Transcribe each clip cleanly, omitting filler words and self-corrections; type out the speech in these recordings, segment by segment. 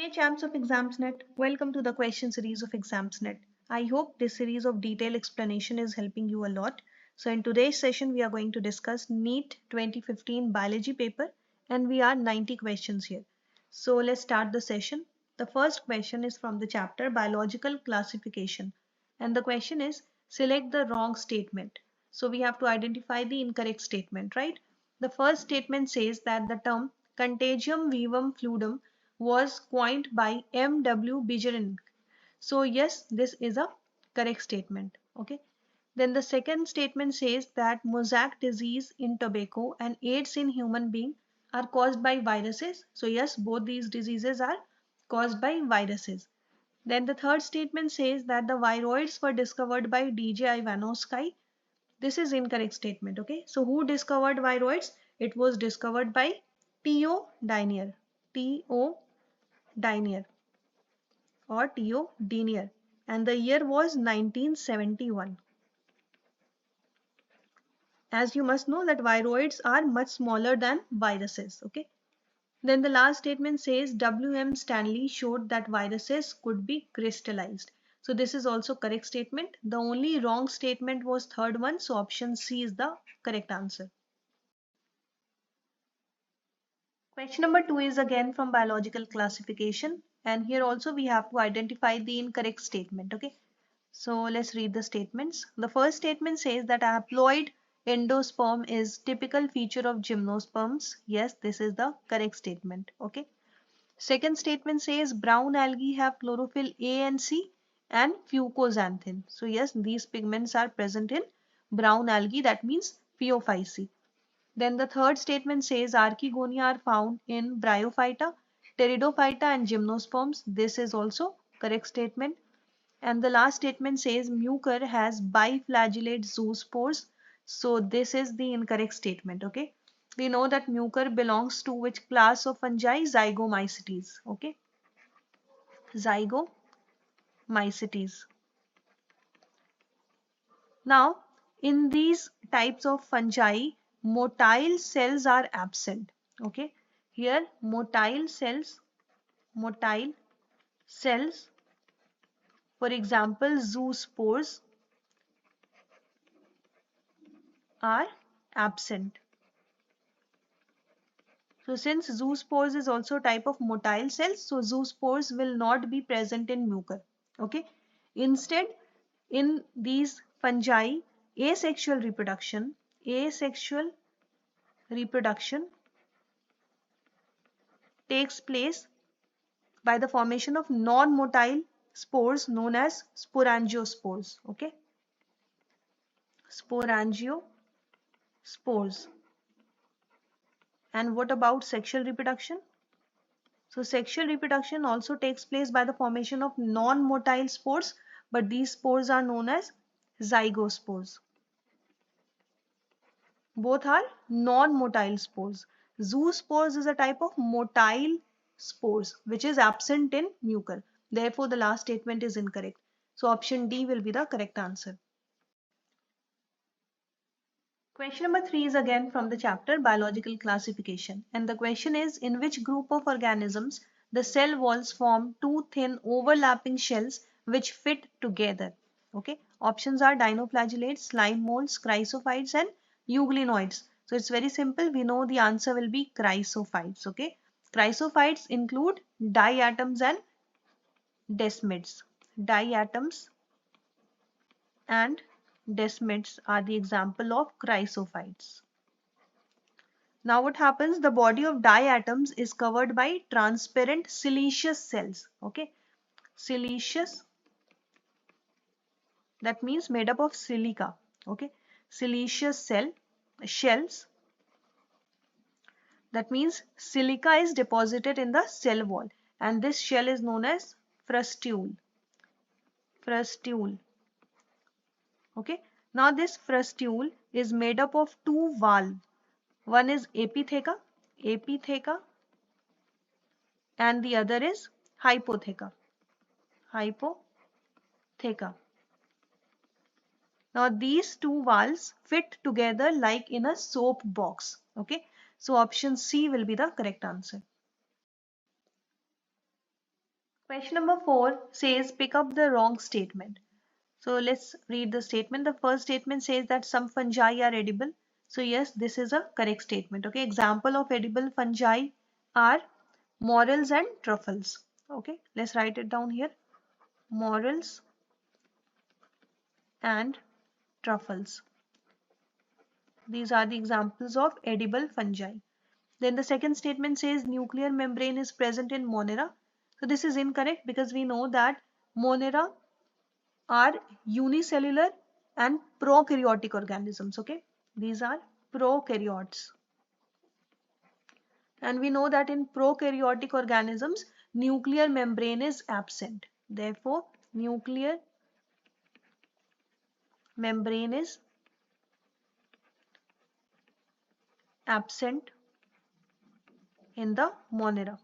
Hey champs of Examsnet, welcome to the question series of Examsnet. I hope this series of detailed explanation is helping you a lot. So in today's session we are going to discuss NEET 2015 biology paper and we are 90 questions here. So let's start the session. The first question is from the chapter biological classification and the question is select the wrong statement. So we have to identify the incorrect statement, right? The first statement says that the term contagium vivum fluidum was coined by M.W. Bigerin. So yes, this is a correct statement. Okay. Then the second statement says that mosaic disease in tobacco and AIDS in human being are caused by viruses. So yes, both these diseases are caused by viruses. Then the third statement says that the viroids were discovered by D.J. Ivanovsky. This is incorrect statement. Okay. So who discovered viroids? It was discovered by T.O. Dinier. T.O. Dinier or T.O. Dinier, and the year was 1971. As you must know that viroids are much smaller than viruses. Okay. Then the last statement says W.M. Stanley showed that viruses could be crystallized. So this is also correct statement. The only wrong statement was third one. So option C is the correct answer. Question number 2 is again from biological classification, and here also we have to identify the incorrect statement. Okay. So let's read the statements. The first statement says that haploid endosperm is typical feature of gymnosperms. Yes, this is the correct statement. Okay. Second statement says brown algae have chlorophyll A and C and fucoxanthin. So yes, these pigments are present in brown algae, that means Phaeophyceae. Then the third statement says archegonia are found in Bryophyta, Pteridophyta and gymnosperms. This is also correct statement. And the last statement says mucor has biflagellate zoospores. So this is the incorrect statement. Okay. We know that mucor belongs to which class of fungi? Zygomycetes. Okay. Zygomycetes. Now, in these types of fungi, motile cells are absent. Okay. Here, motile cells, for example, zoospores are absent. So since zoospores is also a type of motile cells, so zoospores will not be present in mucor. Okay. Instead, in these fungi, asexual reproduction takes place by the formation of non-motile spores known as sporangiospores. Okay. Sporangiospores. And what about sexual reproduction? So sexual reproduction also takes place by the formation of non-motile spores, but these spores are known as zygospores. Both are non-motile spores. Zoospores is a type of motile spores which is absent in mucor. Therefore, the last statement is incorrect. So option D will be the correct answer. Question number 3 is again from the chapter biological classification, and the question is in which group of organisms the cell walls form two thin overlapping shells which fit together. Okay, options are dinoflagellates, slime molds, chrysophytes and euglenoids. So it's very simple, we know the answer will be chrysophytes. Okay, chrysophytes include diatoms and desmids. Diatoms and desmids are the example of chrysophytes. Now what happens? The body of diatoms is covered by transparent siliceous cells. Okay, siliceous, that means made up of silica. Okay, siliceous shells. That means silica is deposited in the cell wall, and this shell is known as frustule. Frustule. Okay. Now this frustule is made up of two valves. One is apitheca, and the other is hypotheca. Now these two valves fit together like in a soap box. Okay. So option C will be the correct answer. Question number 4 says pick up the wrong statement. So let's read the statement. The first statement says that some fungi are edible. So yes, this is a correct statement. Okay, example of edible fungi are morels and truffles. Okay, let's write it down here. Morels and truffles. These are the examples of edible fungi. Then the second statement says nuclear membrane is present in Monera. So this is incorrect because we know that Monera are unicellular and prokaryotic organisms. Okay, these are prokaryotes. And we know that in prokaryotic organisms, nuclear membrane is absent. Therefore, nuclear membrane is absent in the Monera.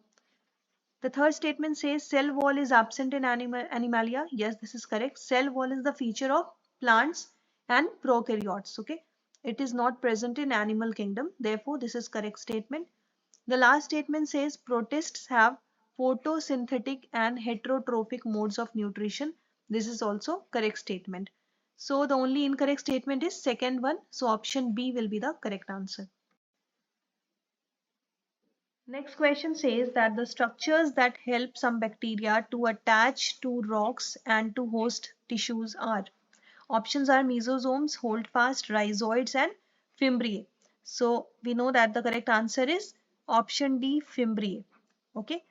The third statement says cell wall is absent in animalia. Yes, this is correct. Cell wall is the feature of plants and prokaryotes. Okay, it is not present in animal kingdom. Therefore, this is correct statement. The last statement says protists have photosynthetic and heterotrophic modes of nutrition. This is also correct statement. So the only incorrect statement is second one. So option B will be the correct answer. Next question says that the structures that help some bacteria to attach to rocks and to host tissues are. Options are mesosomes, holdfast, rhizoids and fimbriae. So we know that the correct answer is option D, fimbriae. Okay.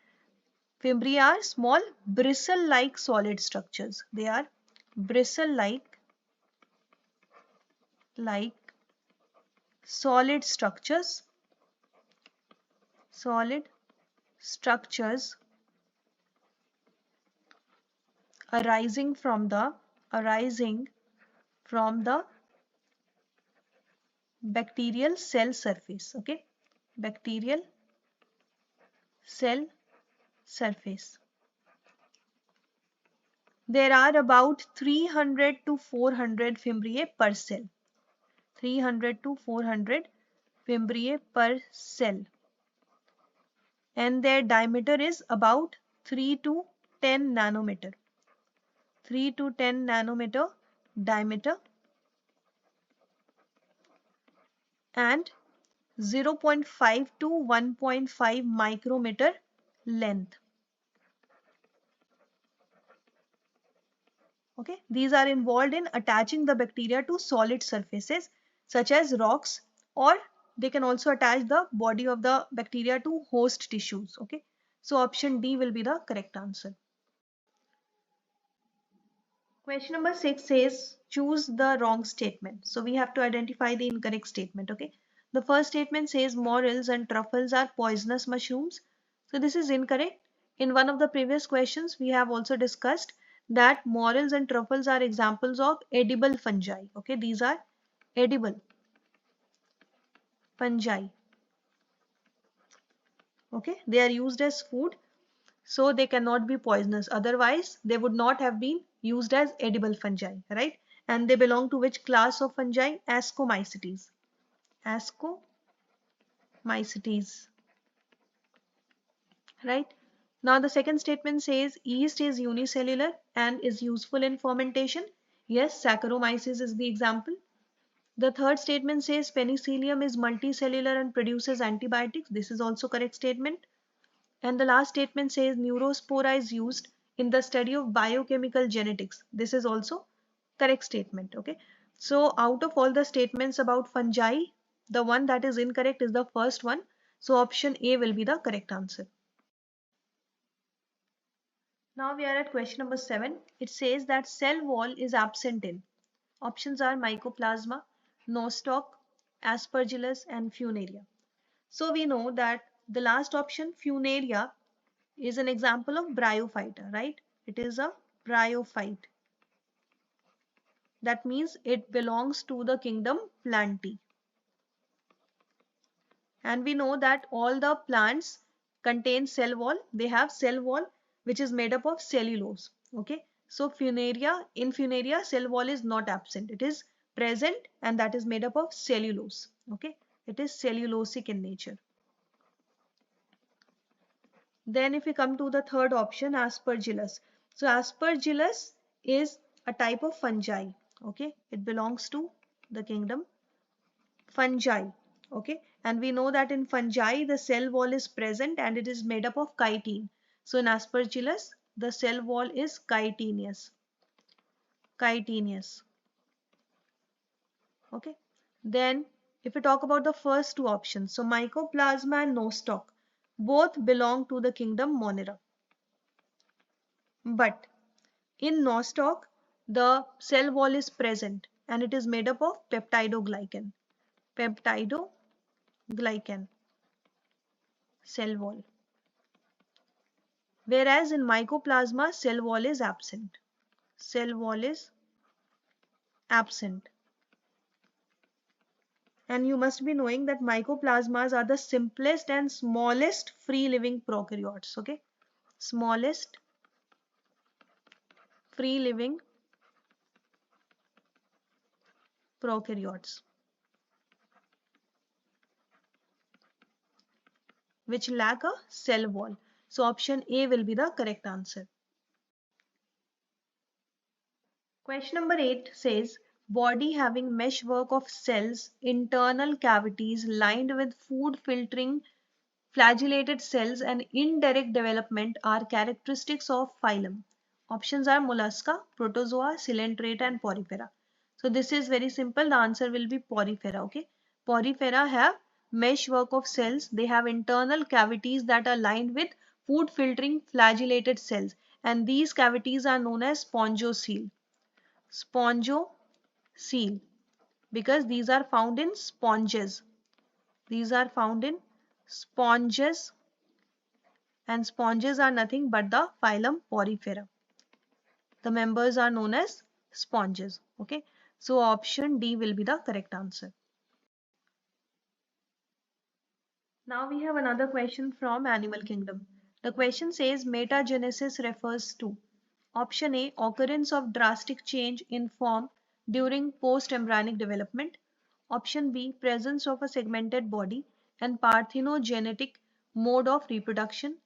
Fimbriae are small bristle-like solid structures. They are bristle-like solid structures arising from the bacterial cell surface. Okay, bacterial cell surface. There are about 300 to 400 fimbriae per cell. 300 to 400 fimbriae per cell. And their diameter is about 3 to 10 nanometer. 3 to 10 nanometer diameter and 0.5 to 1.5 micrometer length. Okay, these are involved in attaching the bacteria to solid surfaces such as rocks, or they can also attach the body of the bacteria to host tissues. Okay, so option D will be the correct answer. Question number 6 says choose the wrong statement. So we have to identify the incorrect statement. Okay, the first statement says morels and truffles are poisonous mushrooms. So this is incorrect. In one of the previous questions we have also discussed that morels and truffles are examples of edible fungi. Okay, these are edible fungi. Okay, they are used as food, so they cannot be poisonous. Otherwise, they would not have been used as edible fungi, right? And they belong to which class of fungi? Ascomycetes. Ascomycetes, right? Now the second statement says yeast is unicellular and is useful in fermentation. Yes, Saccharomyces is the example. The third statement says penicillium is multicellular and produces antibiotics. This is also correct statement. And the last statement says neurospora is used in the study of biochemical genetics. This is also correct statement. Okay. So out of all the statements about fungi, the one that is incorrect is the first one. So option A will be the correct answer. Now we are at question number 7. It says that cell wall is absent in. Options are mycoplasma, nostoc, aspergillus and funaria. So we know that the last option, funaria, is an example of bryophyte, right? It is a bryophyte. That means it belongs to the kingdom Plantae. And we know that all the plants contain cell wall. They have cell wall which is made up of cellulose. Okay. So funaria, in funaria, cell wall is not absent. It is present and that is made up of cellulose. Okay. It is cellulosic in nature. Then if we come to the third option, aspergillus. So aspergillus is a type of fungi. Okay, it belongs to the kingdom fungi. Okay, and we know that in fungi the cell wall is present and it is made up of chitin. So in aspergillus the cell wall is chitinous. Chitinous. Okay, then if we talk about the first two options, so mycoplasma and nostoc both belong to the kingdom monera. But in nostoc, the cell wall is present and it is made up of peptidoglycan. Peptidoglycan cell wall. Whereas in mycoplasma, cell wall is absent. Cell wall is absent. And you must be knowing that mycoplasmas are the simplest and smallest free living prokaryotes. Okay, smallest free living prokaryotes, which lack a cell wall. So option A will be the correct answer. Question number 8 says, body having meshwork of cells, internal cavities lined with food filtering flagellated cells and indirect development are characteristics of phylum. Options are mollusca, protozoa, coelenterata and porifera. So this is very simple. The answer will be porifera. Okay. Porifera have meshwork of cells. They have internal cavities that are lined with food filtering flagellated cells. And these cavities are known as spongocoel. Spongocoel. Because these are found in sponges. These are found in sponges, and sponges are nothing but the phylum Porifera. The members are known as sponges. Okay, so option D will be the correct answer. Now we have another question from Animal Kingdom. The question says metagenesis refers to option A, occurrence of drastic change in form during post-embryonic development. Option B, presence of a segmented body and parthenogenetic mode of reproduction.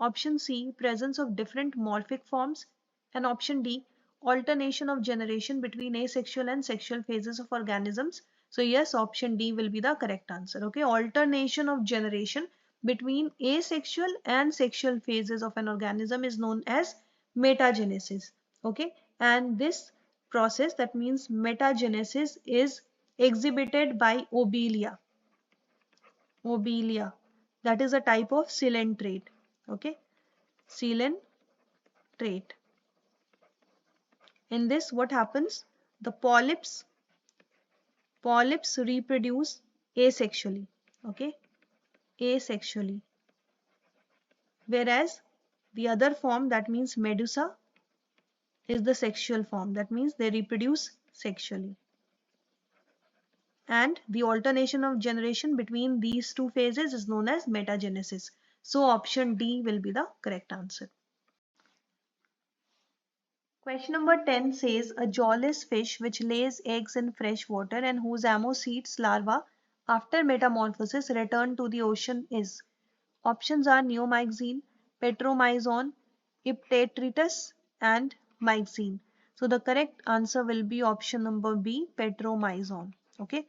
Option C, presence of different morphic forms. And option D, alternation of generation between asexual and sexual phases of organisms. So yes, option D will be the correct answer. Okay, alternation of generation between asexual and sexual phases of an organism is known as metagenesis. Okay, and this process, that means metagenesis, is exhibited by obelia. Obelia, that is a type of coelenterate. Okay, coelenterate. In this, what happens? The polyps reproduce asexually. Okay, asexually. Whereas the other form, that means medusa, is the sexual form. That means they reproduce sexually. And the alternation of generation between these two phases is known as metagenesis. So option D will be the correct answer. Question number 10 says a jawless fish which lays eggs in fresh water and whose ammocetes larva after metamorphosis return to the ocean is. Options are neomyxine, petromyzon, iptetritus and myxine. So the correct answer will be option number B, petromyzon. Okay.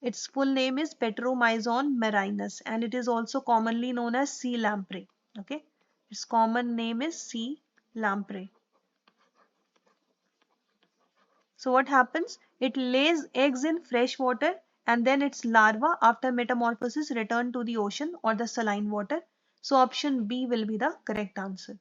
Its full name is Petromyzon marinus and it is also commonly known as sea lamprey. Okay. Its common name is sea lamprey. So what happens? It lays eggs in fresh water and then its larva after metamorphosis return to the ocean or the saline water. So option B will be the correct answer.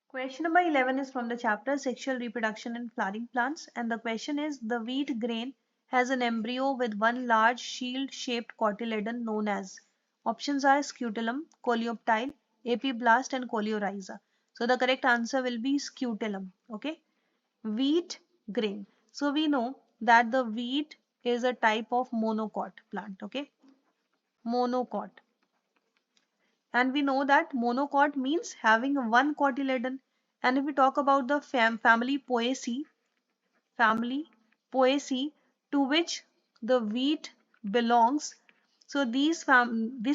Question number 11 is from the chapter Sexual Reproduction in Flowering Plants and the question is the wheat grain has an embryo with one large shield-shaped cotyledon known as. Options are scutellum, coleoptile, epiblast and coleorhiza. So the correct answer will be scutellum. Okay. Wheat grain. So we know that the wheat is a type of monocot plant. Okay. Monocot. And we know that monocot means having one cotyledon. And if we talk about the family Poaceae to which the wheat belongs, so this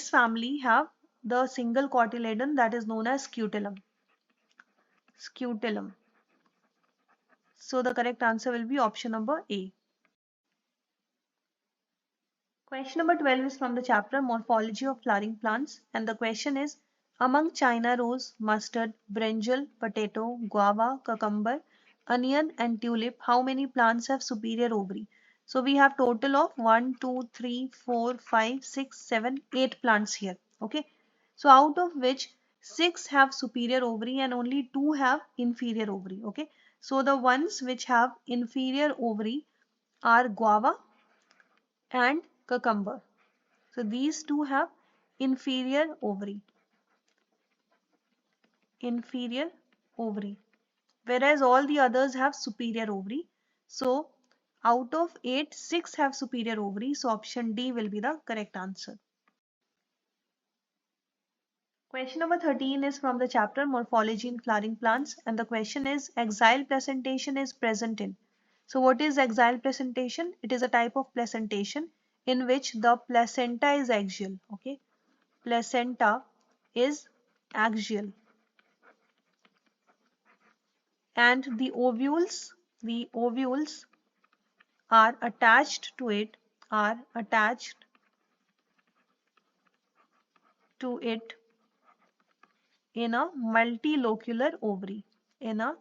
family have the single cotyledon that is known as scutellum. Scutellum. So the correct answer will be option number A. Question number 12 is from the chapter Morphology of Flowering Plants, and the question is, among China rose, mustard, brinjal, potato, guava, cucumber, onion and tulip, how many plants have superior ovary? So we have total of 1, 2, 3, 4, 5, 6, 7, 8 plants here. Okay. So out of which 6 have superior ovary and only 2 have inferior ovary. Okay. So the ones which have inferior ovary are guava and cucumber. So these two have inferior ovary, inferior ovary, whereas all the others have superior ovary. So out of 8, 6 have superior ovary. So option D will be the correct answer. Question number 13 is from the chapter Morphology in Flowering Plants, and the question is, axile placentation is present in. So what is axile placentation? It is a type of placentation in which the placenta is axial. Okay, placenta is axial and the ovules are attached to it, are attached to it in a multilocular ovary, in a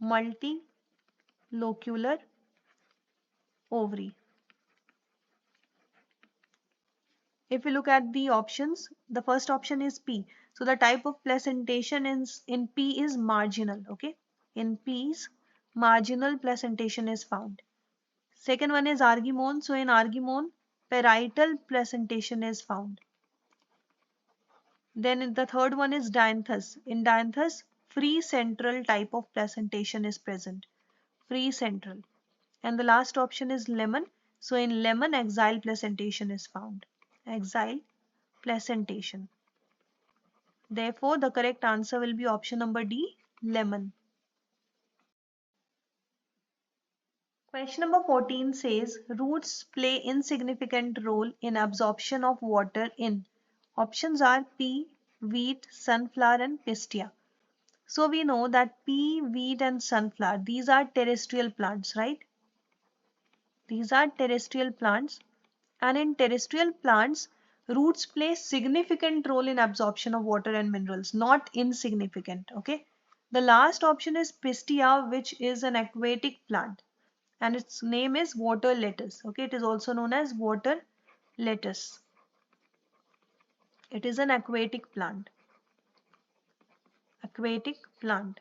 multilocular ovary. If you look at the options, the first option is P. So the type of placentation in P is marginal. Okay, in P's marginal placentation is found. Second one is argemone. So in argemone, parietal placentation is found. Then the third one is dianthus. In dianthus, free central type of placentation is present. Free central. And the last option is lemon. So in lemon, axile placentation is found. Axile placentation. Therefore, the correct answer will be option number D, lemon. Question number 14 says, roots play insignificant role in absorption of water in. Options are pea, wheat, sunflower and pistia. So we know that pea, wheat and sunflower, these are terrestrial plants, right? These are terrestrial plants, and in terrestrial plants, roots play significant role in absorption of water and minerals, not insignificant. Okay. The last option is pistia, which is an aquatic plant, and its name is water lettuce. Okay, it is also known as water lettuce. It is an aquatic plant. Aquatic plant.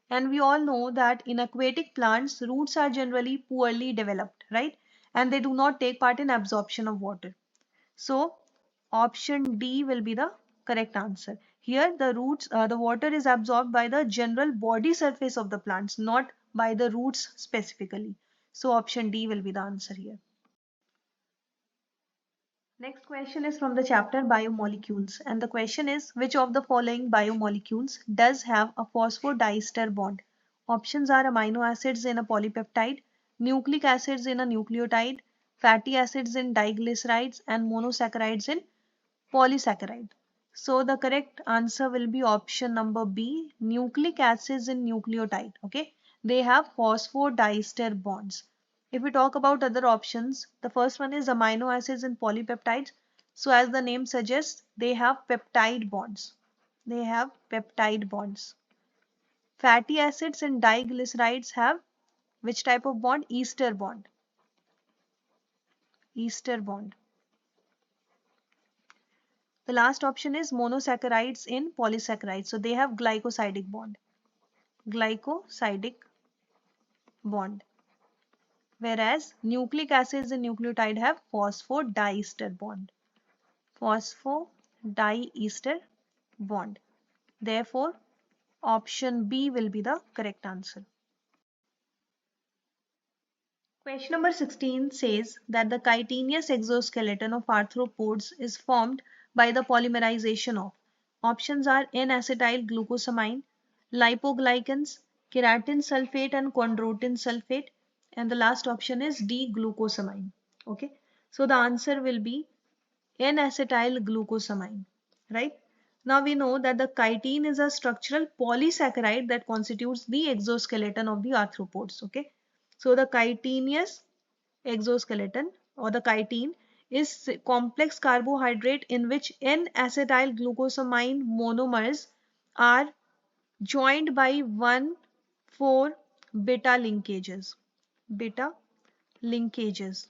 And we all know that in aquatic plants, roots are generally poorly developed, right? And they do not take part in absorption of water. So option D will be the correct answer. Here the water is absorbed by the general body surface of the plants, not by the roots specifically. So option D will be the answer here. Next question is from the chapter Biomolecules, and the question is, which of the following biomolecules does have a phosphodiester bond? Options are amino acids in a polypeptide, nucleic acids in a nucleotide, fatty acids in diglycerides and monosaccharides in polysaccharide. So the correct answer will be option number B, nucleic acids in nucleotide. Okay, they have phosphodiester bonds. If we talk about other options, the first one is amino acids in polypeptides. So as the name suggests, they have peptide bonds. They have peptide bonds. Fatty acids and diglycerides have which type of bond? Ester bond. Ester bond. The last option is monosaccharides in polysaccharides. So they have glycosidic bond. Glycosidic bond. Whereas nucleic acids in nucleotide have phosphodiester bond. Phosphodiester bond. Therefore, option B will be the correct answer. Question number 16 says that the chitinous exoskeleton of arthropods is formed by the polymerization of. Options are N-acetyl glucosamine, lipoglycans, keratin sulfate and chondroitin sulfate, and the last option is D-glucosamine. Okay, so the answer will be N-acetyl glucosamine, right? Now we know that the chitin is a structural polysaccharide that constitutes the exoskeleton of the arthropods. Okay, so the chitinous exoskeleton or the chitin is complex carbohydrate in which N-acetyl glucosamine monomers are joined by 1,4 beta linkages. Beta linkages.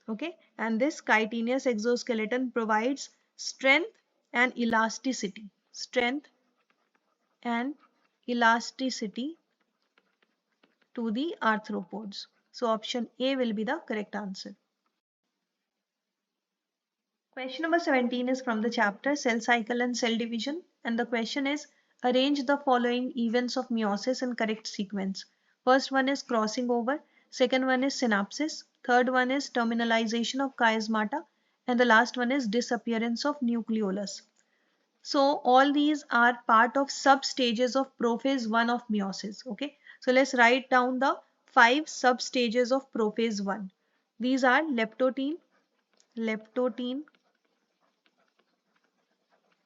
Okay, and this chitinous exoskeleton provides strength and elasticity. Strength and elasticity to the arthropods. So option A will be the correct answer. Question number 17 is from the chapter Cell Cycle and Cell Division, and the question is arrange the following events of meiosis in correct sequence. First one is crossing over, second one is synapsis, third one is terminalization of chiasmata, and the last one is disappearance of nucleolus. So all these are part of sub stages of prophase 1 of meiosis. Okay, so let's write down the 5 sub stages of prophase 1. These are leptotene,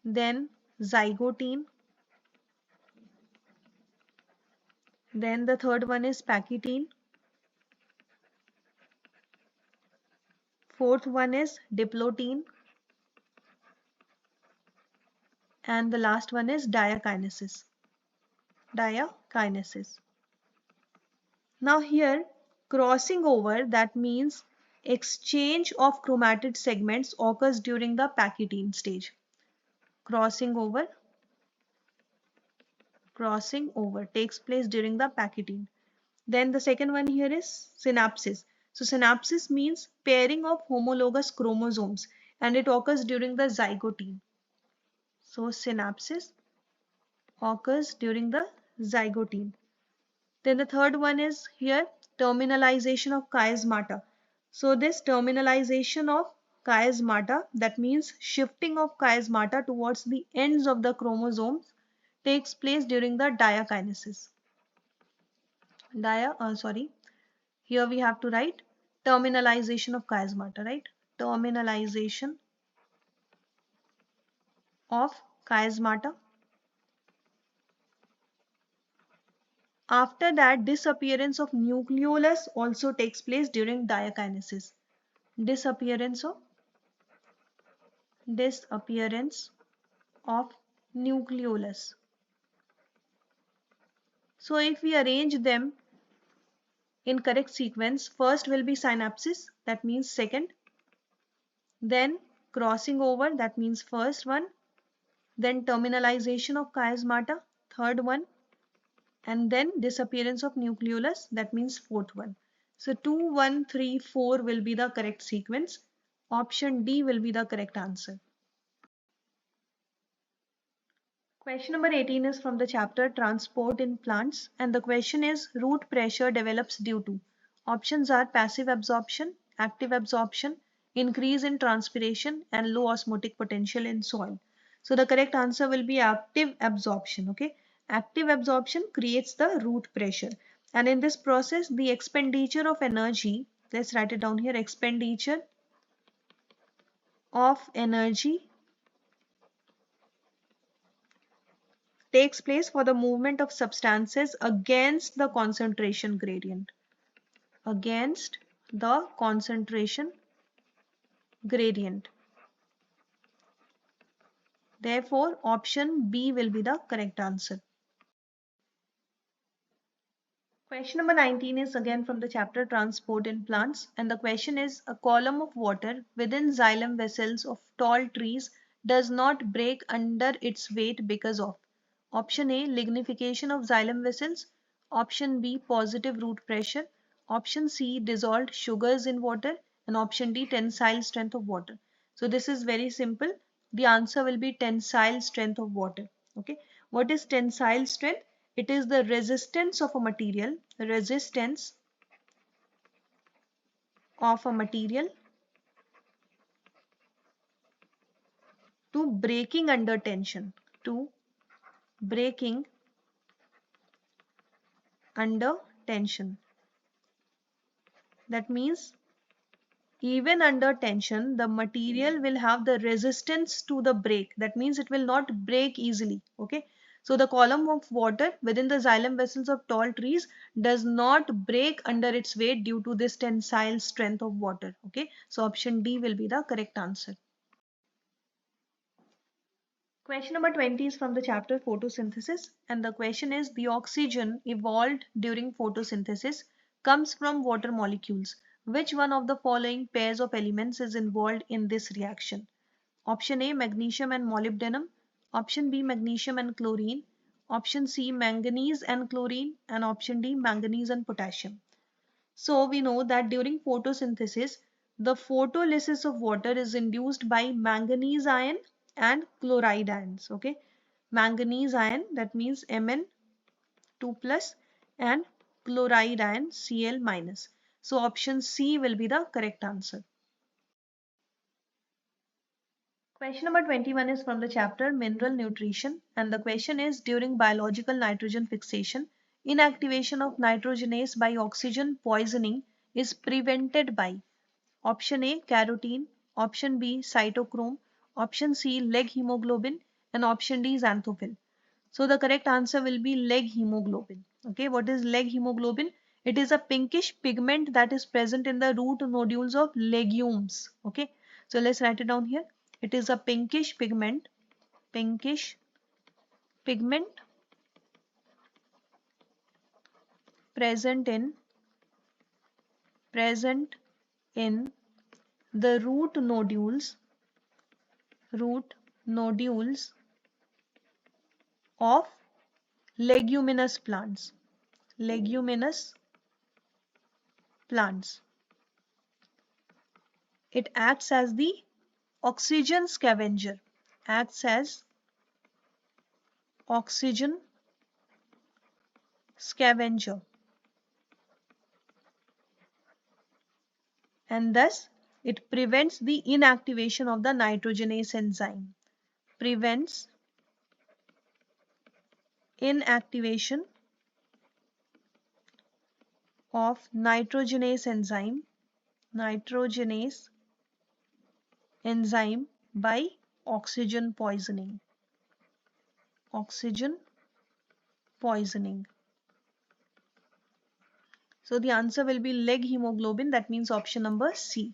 then zygotine, then the third one is pachytene, fourth one is diplotene, and the last one is diakinesis. Now here crossing over, that means exchange of chromatid segments occurs during the pachytene stage. Crossing over takes place during the pachytene. Then the second one here is synapsis. So synapsis means pairing of homologous chromosomes and it occurs during the zygotene. So synapsis occurs during the zygotene. Then the third one is here terminalization of chiasmata. So this terminalization of chiasmata, that means shifting of chiasmata towards the ends of the chromosomes, takes place during the diakinesis. Here we have to write terminalization of chiasmata, right? Terminalization of chiasmata. After that, disappearance of nucleolus also takes place during diakinesis. Disappearance of nucleolus. So if we arrange them in correct sequence, first will be synapsis, that means second, then crossing over, that means first one, then terminalization of chiasmata, third one, and then disappearance of nucleolus, that means fourth one. So 2, 1, 3, 4 will be the correct sequence. Option D will be the correct answer. Question number 18 is from the chapter Transport in Plants, and the question is root pressure develops due to. Options are passive absorption, active absorption, increase in transpiration, and low osmotic potential in soil. So the correct answer will be active absorption. Okay, active absorption creates the root pressure, and in this process the expenditure of energy, let's write it down here, expenditure of energy takes place for the movement of substances against the concentration gradient. Against the concentration gradient. Therefore, option B will be the correct answer. Question number 19 is again from the chapter Transport in Plants, and the question is a column of water within xylem vessels of tall trees does not break under its weight because of. Option A, lignification of xylem vessels. Option B, positive root pressure. Option C, dissolved sugars in water. And option D, tensile strength of water. So this is very simple. The answer will be tensile strength of water. Okay. What is tensile strength? It is the resistance of a material. Resistance of a material to breaking under tension. To breaking under tension. That means even under tension, the material will have the resistance to the break. That means it will not break easily. Okay. So the column of water within the xylem vessels of tall trees does not break under its weight due to this tensile strength of water. Okay. So option D will be the correct answer. Question number 20 is from the chapter photosynthesis, and the question is the oxygen evolved during photosynthesis comes from water molecules. Which one of the following pairs of elements is involved in this reaction? Option A, magnesium and molybdenum. Option B, magnesium and chlorine. Option C, manganese and chlorine. And option D, manganese and potassium. So we know that during photosynthesis, the photolysis of water is induced by manganese ion and chloride ions. Okay, manganese ion, that means Mn2 plus, and chloride ion Cl minus. So option C will be the correct answer. Question number 21 is from the chapter Mineral Nutrition, and the question is during biological nitrogen fixation, inactivation of nitrogenase by oxygen poisoning is prevented by option A, carotene, option B, cytochrome, option C, leg hemoglobin, and option D, xanthophyll. So the correct answer will be leg hemoglobin. Okay, what is leg hemoglobin? It is a pinkish pigment that is present in the root nodules of legumes. Okay, so let's write it down here. It is a pinkish pigment present in the root nodules of leguminous plants. It acts as the oxygen scavenger. And thus it prevents the inactivation of the nitrogenase enzyme. Prevents inactivation of nitrogenase enzyme by oxygen poisoning. So the answer will be leg hemoglobin, that means option number C.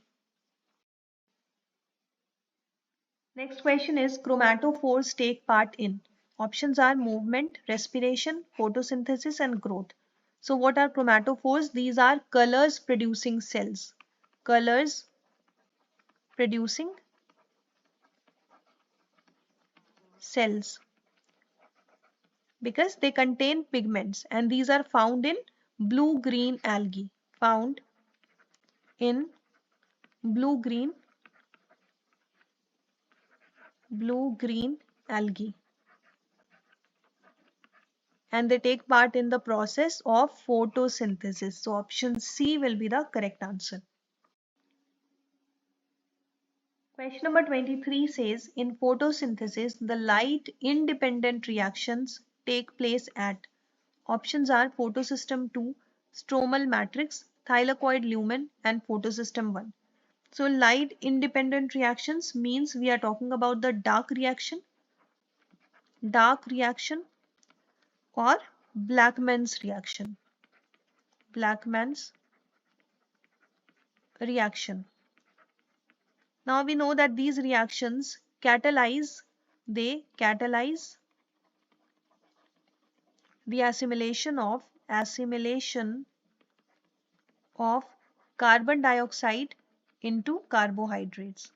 Next question is chromatophores take part in. Options are movement, respiration, photosynthesis and growth. So what are chromatophores? These are colors producing cells. Colors producing cells because they contain pigments, and these are found in blue-green algae. Found in blue-green algae. And they take part in the process of photosynthesis. So option C will be the correct answer. Question number 23 says, in photosynthesis, the light independent reactions take place at. Options are photosystem 2, stromal matrix, thylakoid lumen, and photosystem 1. So light independent reactions means we are talking about the dark reaction or Blackman's reaction. Now we know that these reactions catalyze the assimilation of carbon dioxide into carbohydrates.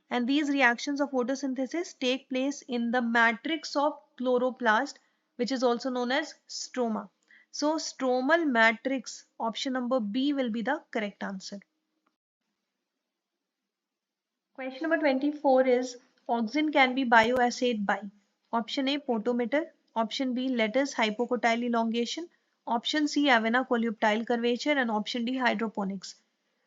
And these reactions of photosynthesis take place in the matrix of chloroplast, which is also known as stroma. So stromal matrix, option number B will be the correct answer. Question number 24 is auxin can be bioassayed by option A, potometer, option B, lattice hypocotyl elongation, option C, Avena coleoptile curvature, and option D, hydroponics.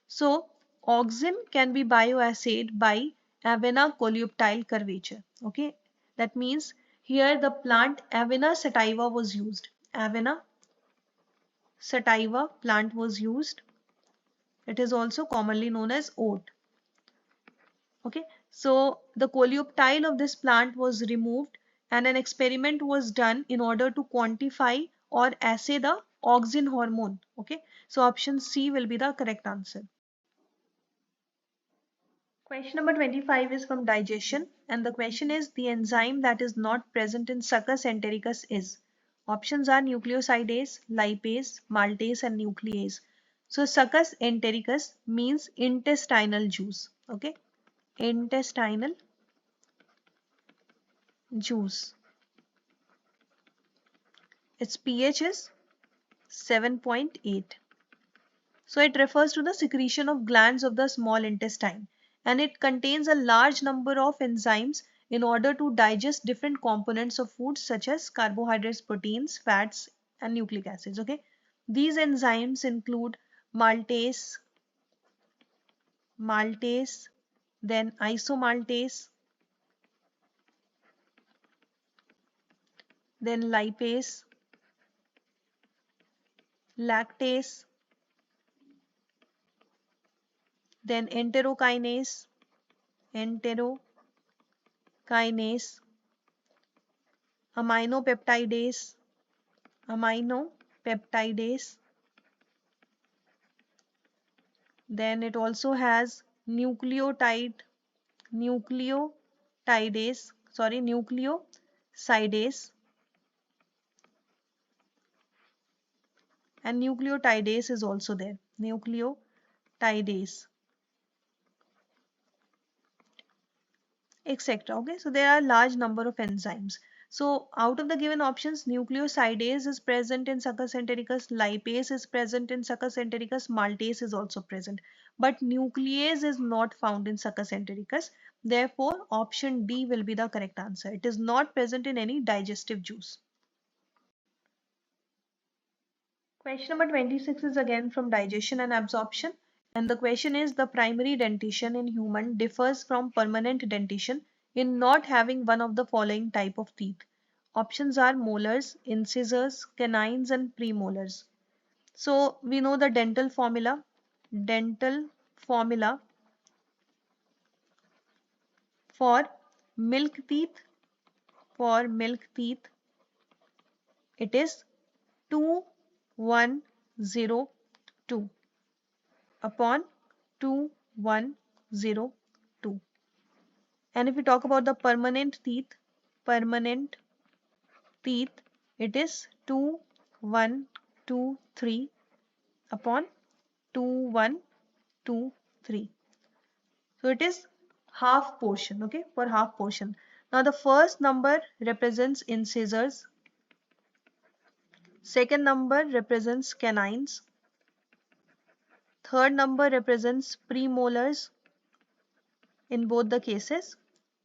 So auxin can be bioassayed by Avena coleoptile curvature. Okay, that means here the plant Avena sativa was used, Avena sativa plant was used. It is also commonly known as oat. Okay, so the coleoptile of this plant was removed and an experiment was done in order to quantify or assay the auxin hormone. Okay, so option C will be the correct answer. Question number 25 is from digestion, and the question is the enzyme that is not present in succus entericus is. Options are nucleosidase, lipase, maltase, and nuclease. So succus entericus means intestinal juice. Okay, intestinal juice. Its pH is 7.8. So it refers to the secretion of glands of the small intestine, and it contains a large number of enzymes in order to digest different components of food such as carbohydrates, proteins, fats, and nucleic acids. Okay, these enzymes include maltase, then isomaltase, then lipase, lactase, then enterokinase, aminopeptidase, aminopeptidase. Then it also has nucleosidase, and nucleotidase is also there. Nucleotidase, etc. Okay, so there are a large number of enzymes. So out of the given options, nucleosidase is present in succus entericus, lipase is present in succus entericus, maltase is also present, but nuclease is not found in succus entericus. Therefore, option D will be the correct answer. It is not present in any digestive juice. Question number 26 is again from digestion and absorption. And the question is the primary dentition in human differs from permanent dentition in not having one of the following type of teeth. Options are molars, incisors, canines, and premolars. So we know the dental formula. Dental formula for milk teeth, it is 2102 upon 2102. And if we talk about the permanent teeth, it is 2123 upon 2123. So it is half portion, okay, for half portion. Now the first number represents incisors, second number represents canines, third number represents premolars in both the cases,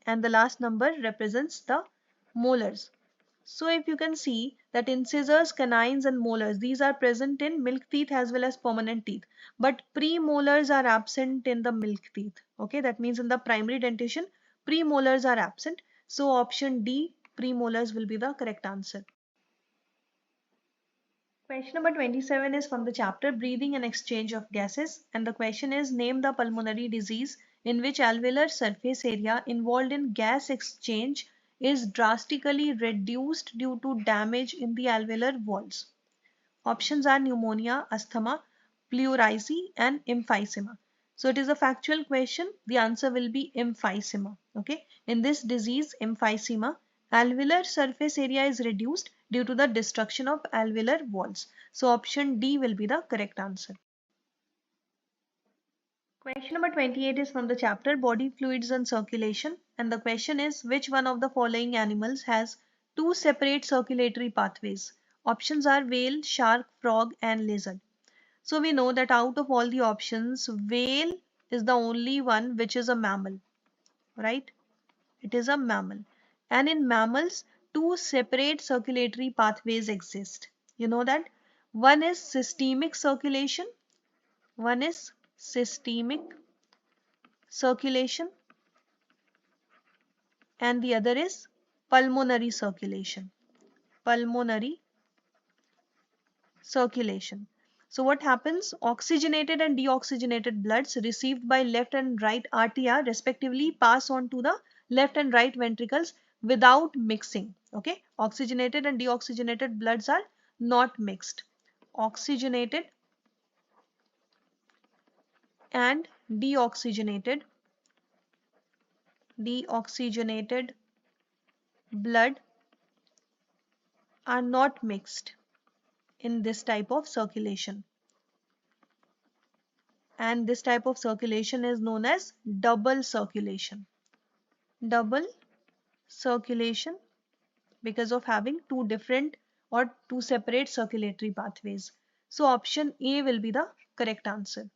and the last number represents the molars. So if you can see that incisors, canines, and molars, these are present in milk teeth as well as permanent teeth, but premolars are absent in the milk teeth. Okay, that means in the primary dentition, premolars are absent. So option D, premolars, will be the correct answer. Question number 27 is from the chapter Breathing and Exchange of Gases, and the question is name the pulmonary disease in which alveolar surface area involved in gas exchange is drastically reduced due to damage in the alveolar walls. Options are pneumonia, asthma, pleurisy, and emphysema. So it is a factual question. The answer will be emphysema. Okay. In this disease, emphysema, alveolar surface area is reduced due to the destruction of alveolar walls. So option D will be the correct answer. Question number 28 is from the chapter Body Fluids and Circulation, and the question is which one of the following animals has two separate circulatory pathways? Options are whale, shark, frog, and lizard. So we know that out of all the options, whale is the only one which is a mammal, right? It is a mammal. And in mammals, two separate circulatory pathways exist. You know that? One is systemic circulation. One is systemic circulation. And the other is pulmonary circulation. Pulmonary circulation. So what happens? Oxygenated and deoxygenated bloods received by left and right arteria respectively pass on to the left and right ventricles without mixing. Okay, oxygenated and deoxygenated bloods are not mixed. Oxygenated and deoxygenated blood are not mixed in this type of circulation, and this type of circulation is known as double circulation. Double circulation, because of having two different or two separate circulatory pathways. So option A will be the correct answer.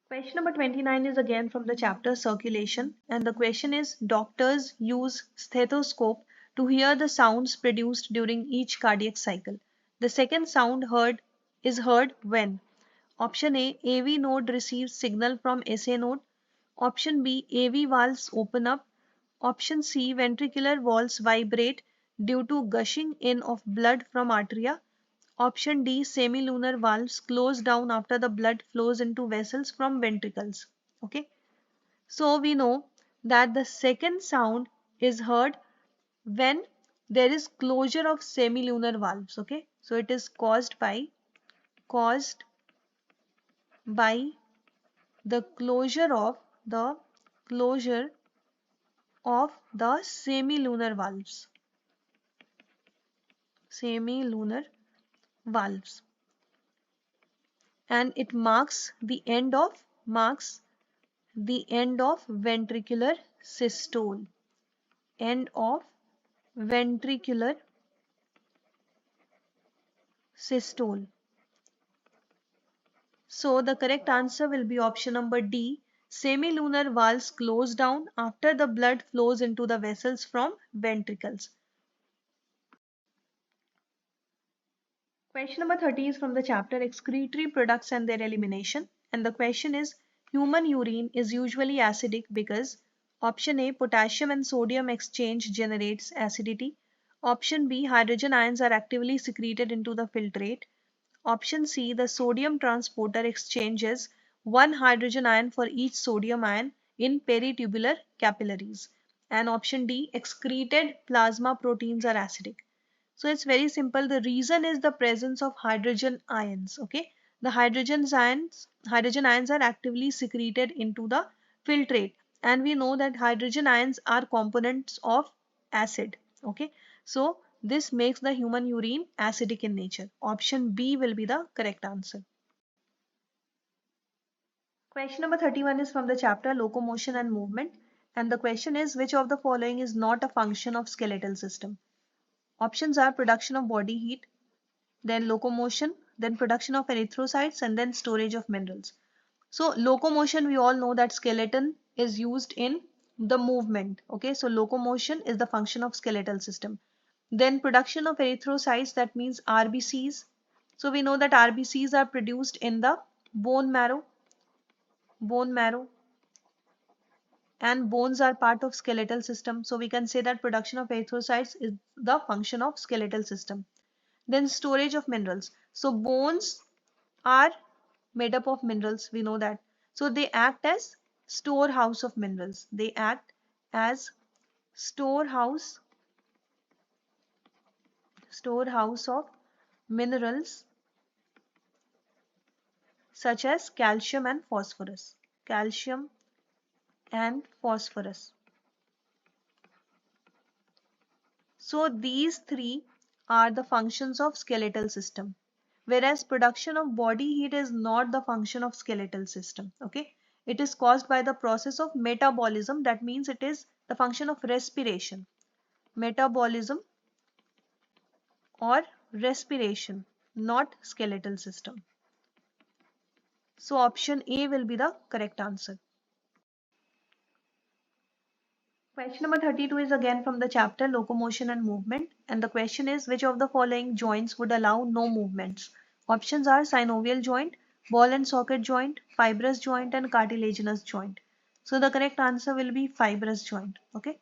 Question number 29 is again from the chapter circulation, and the question is, doctors use stethoscope to hear the sounds produced during each cardiac cycle. The second sound is heard when option A, AV node receives signal from SA node. Option B, AV valves open up. Option C, ventricular walls vibrate due to gushing in of blood from arteria. Option D, semilunar valves close down after the blood flows into vessels from ventricles. Okay, so we know that the second sound is heard when there is closure of semilunar valves. Okay, so it is caused by the closure of the semilunar valves, and it marks the end of ventricular systole, end of ventricular systole. So the correct answer will be option number D. Semilunar valves close down after the blood flows into the vessels from ventricles. Question number 30 is from the chapter excretory products and their elimination. And the question is, human urine is usually acidic because option A, potassium and sodium exchange generates acidity. Option B, hydrogen ions are actively secreted into the filtrate. Option C, the sodium transporter exchanges one hydrogen ion for each sodium ion in peritubular capillaries. And option D, excreted plasma proteins are acidic. So it's very simple. The reason is the presence of hydrogen ions. Okay, the hydrogen ions are actively secreted into the filtrate, and we know that hydrogen ions are components of acid. Okay, so this makes the human urine acidic in nature. Option B will be the correct answer. Question number 31 is from the chapter locomotion and movement, and the question is, which of the following is not a function of skeletal system? Options are production of body heat, then locomotion, then production of erythrocytes, and then storage of minerals. So locomotion, we all know that skeleton is used in the movement. Okay, so locomotion is the function of skeletal system. Then production of erythrocytes, that means RBCs. So we know that RBCs are produced in the bone marrow, and bones are part of skeletal system. So we can say that production of erythrocytes is the function of skeletal system. Then storage of minerals. So bones are made up of minerals, we know that. So they act as storehouse of minerals. They act as storehouse of minerals such as calcium and phosphorus. Calcium and phosphorus. So these three are the functions of skeletal system, whereas production of body heat is not the function of skeletal system. Okay, it is caused by the process of metabolism. That means it is the function of respiration, metabolism or respiration, not skeletal system. So option A will be the correct answer. Question number 32 is again from the chapter locomotion and movement, and the question is, which of the following joints would allow no movements? Options are synovial joint, ball and socket joint, fibrous joint, and cartilaginous joint. So the correct answer will be fibrous joint. Okay,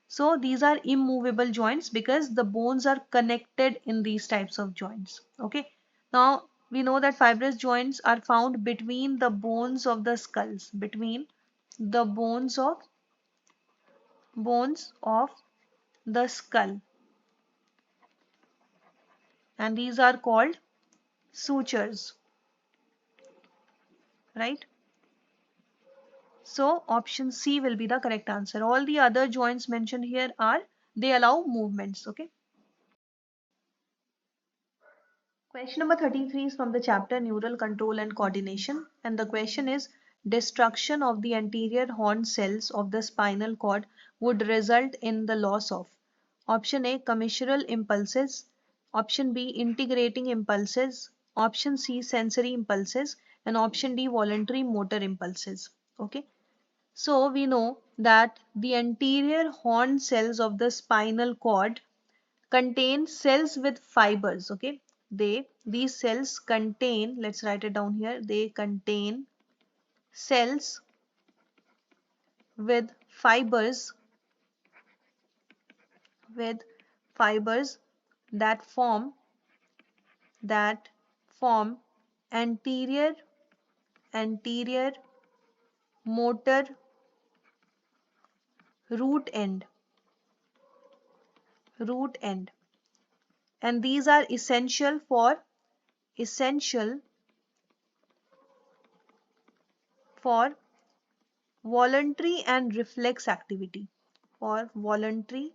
So these are immovable joints because the bones are connected in these types of joints. Okay. Now we know that fibrous joints are found between the bones of the skulls, between the bones of the skull, and these are called sutures, right? So option C will be the correct answer. All the other joints mentioned here are, they allow movements. Okay. Question number 33 is from the chapter Neural Control and Coordination, and the question is, destruction of the anterior horn cells of the spinal cord would result in the loss of option A commissural impulses, option B integrating impulses, option C sensory impulses, and option D voluntary motor impulses. Okay. So we know that the anterior horn cells of the spinal cord contain cells with fibers. Okay, these cells contain, let's write it down here, they contain cells with fibers, with fibers that form anterior motor root end, and these are essential for voluntary and reflex activity, for voluntary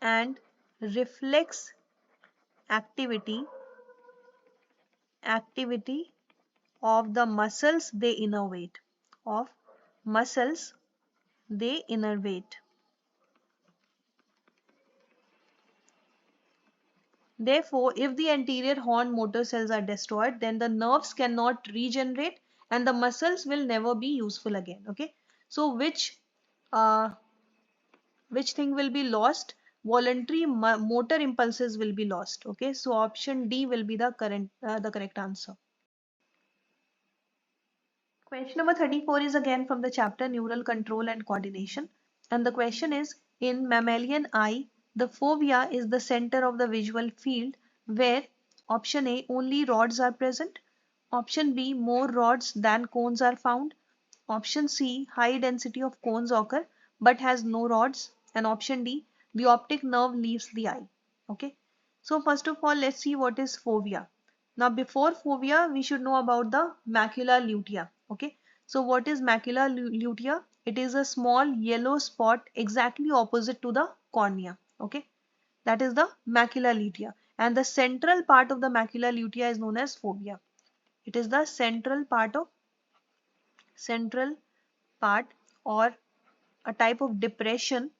and reflex activity of the muscles they innervate, of muscles they innervate. Therefore, if the anterior horn motor cells are destroyed, then the nerves cannot regenerate and the muscles will never be useful again. Okay, so uh, which thing will be lost? Voluntary motor impulses will be lost. Okay, so option D will be the correct answer. Question number 34 is again from the chapter Neural Control and Coordination, and the question is, in mammalian eye, the fovea is the center of the visual field where option A only rods are present, option B more rods than cones are found, option C high density of cones occur but has no rods, and option D the optic nerve leaves the eye. Okay, so first of all, let's see what is fovea. Now before fovea, we should know about the macula lutea. Okay, so what is macula lutea? It is a small yellow spot exactly opposite to the cornea. Okay, that is the macula lutea, and the central part of the macula lutea is known as fovea. It is the central part or a type of depression,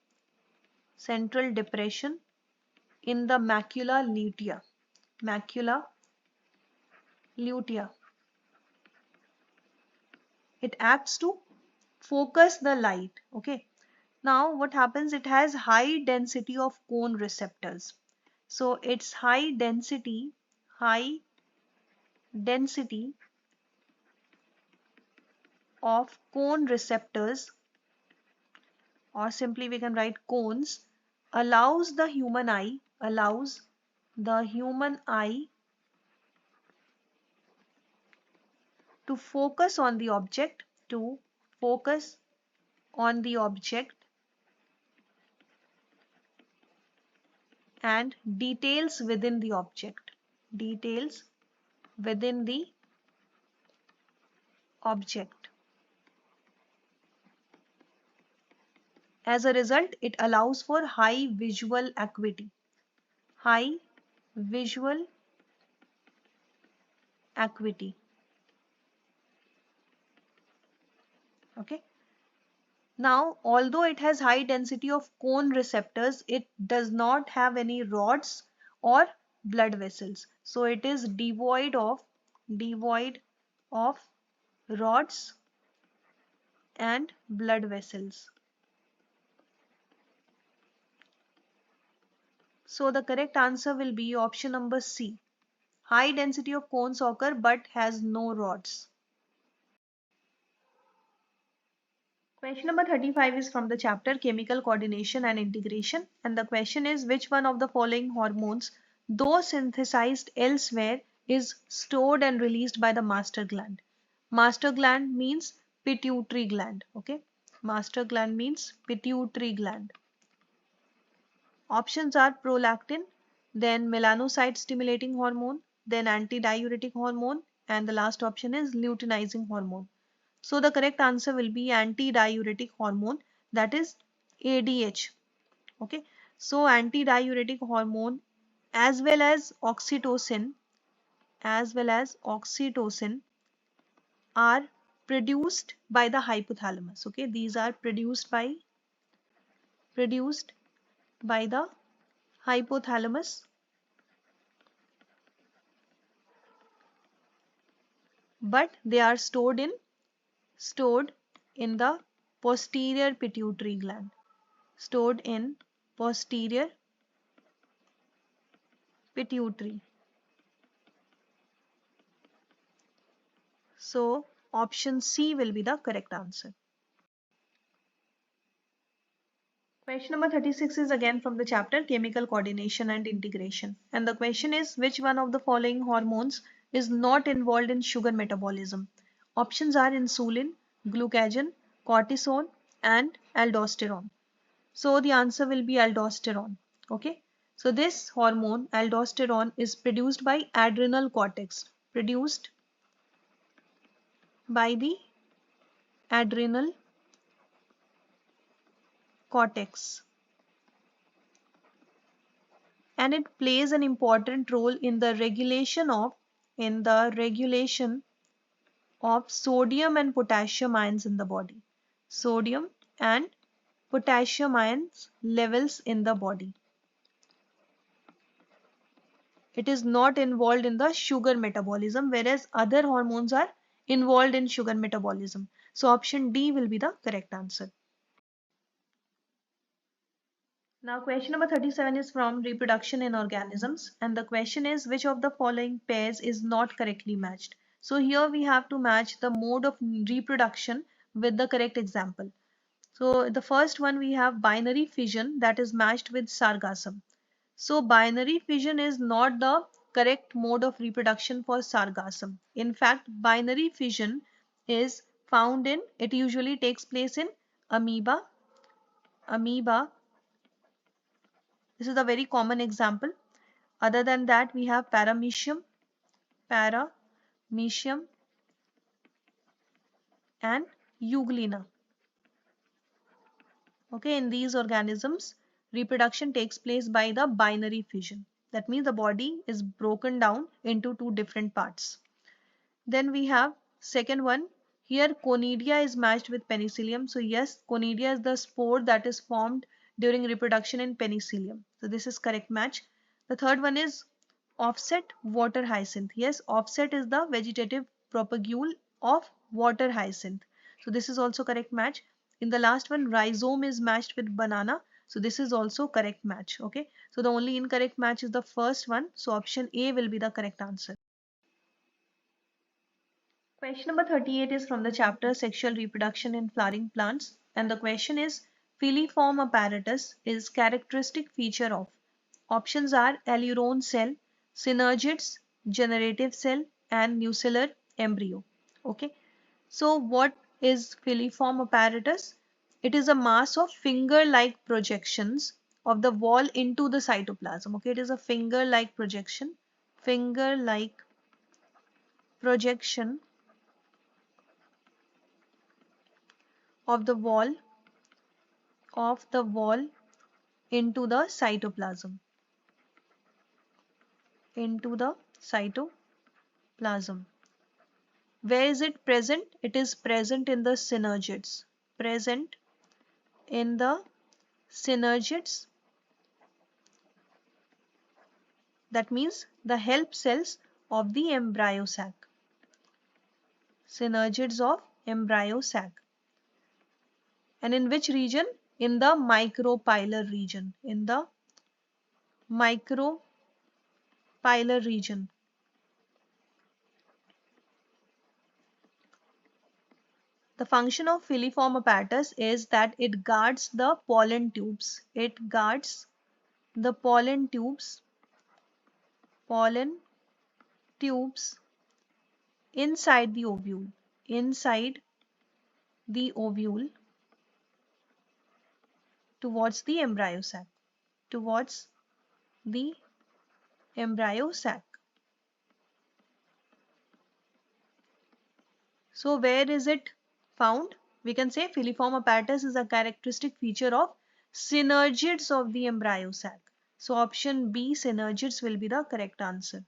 central depression in the macula lutea. It acts to focus the light. Okay, now what happens, it has high density of cone receptors. So its high density of cone receptors, or simply we can write cones, allows the human eye to focus on the object, on the object and details within the object, details within the object. As a result, it allows for high visual acuity, high visual acuity. Okay, now although it has high density of cone receptors, it does not have any rods or blood vessels, so it is devoid of rods and blood vessels. So the correct answer will be option number C. High density of cones occur but has no rods. Question number 35 is from the chapter Chemical Coordination and Integration, and the question is which one of the following hormones, though synthesized elsewhere, is stored and released by the master gland? Master gland means pituitary gland. Okay, master gland means pituitary gland. Options are prolactin, then melanocyte stimulating hormone, then antidiuretic hormone, and the last option is luteinizing hormone. So the correct answer will be antidiuretic hormone, that is ADH. Okay. So antidiuretic hormone as well as oxytocin are produced by the hypothalamus. Okay. These are produced by the hypothalamus, but they are stored in the posterior pituitary gland. Stored in posterior pituitary. So option C will be the correct answer. Question number 36 is again from the chapter Chemical Coordination and Integration. And the question is which one of the following hormones is not involved in sugar metabolism? Options are insulin, glucagon, cortisol, and aldosterone. So the answer will be aldosterone. Okay. So this hormone aldosterone is produced by adrenal cortex. Produced by the adrenal cortex. And it plays an important role in the regulation of sodium and potassium ions in the body. Sodium and potassium ions levels in the body. It is not involved in the sugar metabolism, whereas other hormones are involved in sugar metabolism. So option D will be the correct answer. Now question number 37 is from reproduction in organisms, and the question is which of the following pairs is not correctly matched. So here we have to match the mode of reproduction with the correct example. So the first one we have binary fission, that is matched with sargassum. So binary fission is not the correct mode of reproduction for sargassum. In fact, binary fission is it usually takes place in amoeba. This is a very common example. Other than that, we have paramecium and euglena. Okay, in these organisms, reproduction takes place by the binary fission. That means the body is broken down into two different parts. Then we have second one. Here conidia is matched with penicillium. So yes, conidia is the spore that is formed during reproduction in penicillium. So this is correct match. The third one is offset water hyacinth. Yes, offset is the vegetative propagule of water hyacinth. So this is also correct match. In the last one, rhizome is matched with banana. So this is also correct match. Okay. So the only incorrect match is the first one. So option A will be the correct answer. Question number 38 is from the chapter Sexual Reproduction in Flowering Plants, and the question is filiform apparatus is characteristic feature of. Options are allurone cell, synergids, generative cell, and nucellar embryo. Okay. So what is filiform apparatus? It is a mass of finger-like projections of the wall into the cytoplasm. Okay, it is a finger-like projection of the wall into the cytoplasm. Where is it present? It is present in the synergids. That means the help cells of the embryo sac. Synergids of embryo sac. And in which region? In the micropylar region. The function of filiform apparatus is that it guards the pollen tubes. It guards the pollen tubes inside the ovule, inside the ovule towards the embryo sac, towards the embryo sac. So where is it found? We can say filiform apparatus is a characteristic feature of synergids of the embryo sac. So option B, synergids, will be the correct answer.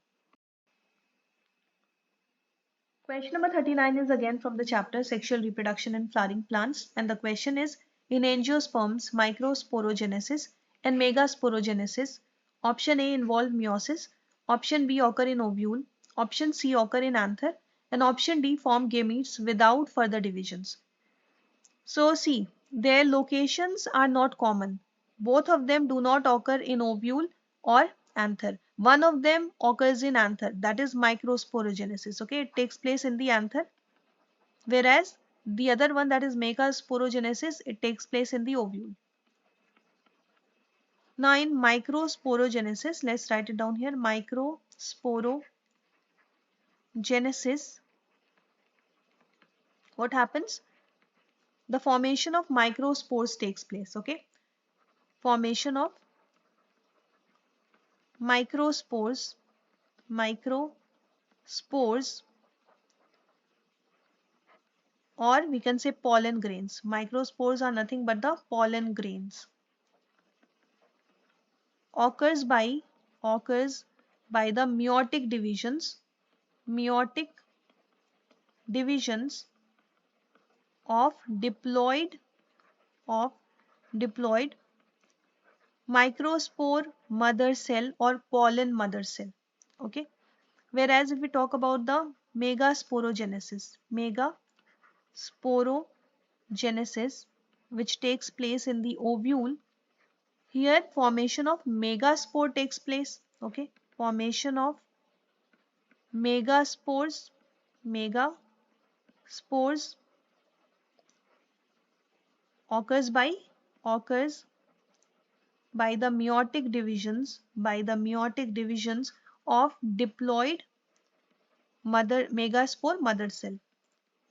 Question number 39 is again from the chapter Sexual Reproduction in Flowering Plants, and the question is, in angiosperms, microsporogenesis and megasporogenesis, option A involve meiosis, option B occur in ovule, option C occur in anther, and option D form gametes without further divisions. So see, their locations are not common. Both of them do not occur in ovule or anther. One of them occurs in anther, that is microsporogenesis. Okay, it takes place in the anther, whereas the other one, that is megasporogenesis, it takes place in the ovule. Now in microsporogenesis, let's write it down here. Microsporogenesis, what happens? The formation of microspores takes place. Okay, formation of microspores, microspores, or we can say pollen grains. Microspores are nothing but the pollen grains. Occurs by the meiotic divisions of diploid microspore mother cell or pollen mother cell. Okay, whereas if we talk about the megasporogenesis, which takes place in the ovule, here formation of megaspore takes place. Okay, formation of megaspores occurs by the meiotic divisions of diploid megaspore mother cell.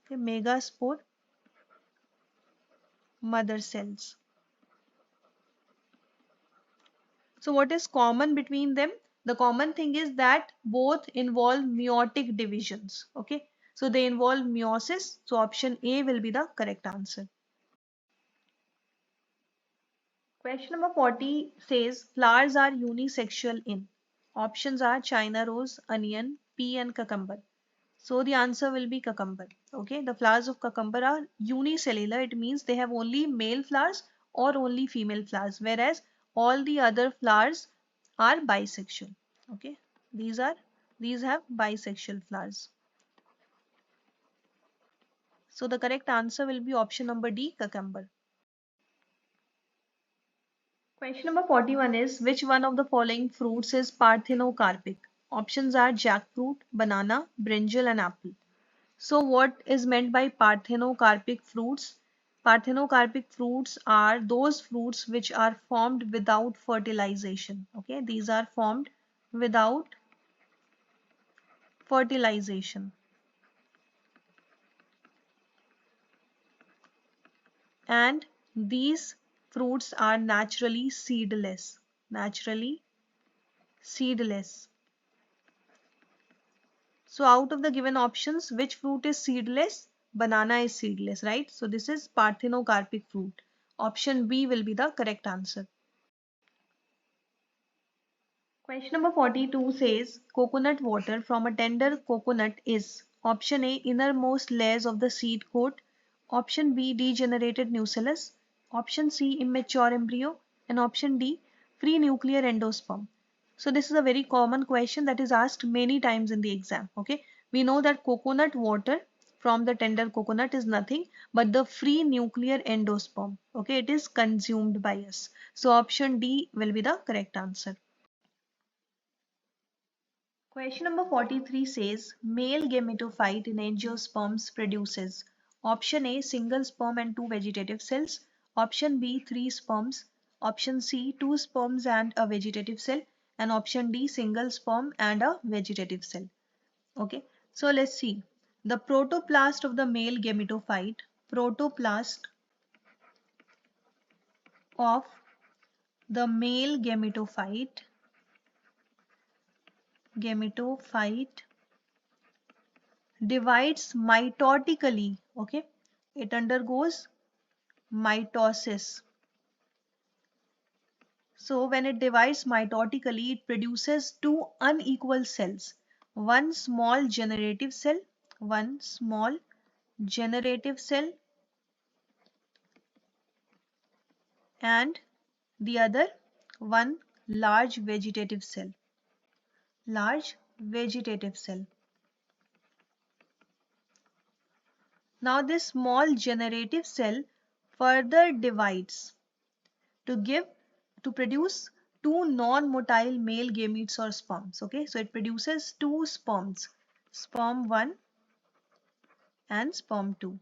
Okay, megaspore mother cells. So what is common between them? The common thing is that both involve meiotic divisions. Okay, so they involve meiosis. So option A will be the correct answer. Question number 40 says flowers are unisexual in. Options are China rose, onion, pea and cucumber. So the answer will be cucumber. Okay, the flowers of cucumber are unicellular. It means they have only male flowers or only female flowers, whereas all the other flowers are bisexual. Okay, these have bisexual flowers. So the correct answer will be option number D, cucumber. Question number 41 is, which one of the following fruits is parthenocarpic? Options are jackfruit, banana, brinjal and apple. So what is meant by parthenocarpic fruits? Parthenocarpic fruits are those fruits which are formed without fertilization. Okay, these are formed without fertilization. And these fruits are naturally seedless. Naturally seedless. So out of the given options, which fruit is seedless? Banana is seedless, right? So this is parthenocarpic fruit. Option B will be the correct answer. Question number 42 says coconut water from a tender coconut is option A innermost layers of the seed coat, option B degenerated nucellus, option C immature embryo, and option D free nuclear endosperm. So this is a very common question that is asked many times in the exam. Okay, we know that coconut water from the tender coconut is nothing but the free nuclear endosperm. Okay, it is consumed by us. So option D will be the correct answer. Question number 43 says male gametophyte in angiosperms produces Option A, single sperm and 2 vegetative cells. Option B, 3 sperms. Option C, 2 sperms and a vegetative cell. And option D, single sperm and a vegetative cell. Okay, so let's see. The protoplast of the male gametophyte, protoplast of the male gametophyte divides mitotically. Okay, it undergoes mitosis. So when it divides mitotically, it produces two unequal cells. One small generative cell, one small generative cell, and the other one large vegetative cell. Large vegetative cell. Now this small generative cell further divides to give to produce two non-motile male gametes or sperms. Okay, so it produces two sperms, sperm 1 and sperm 2.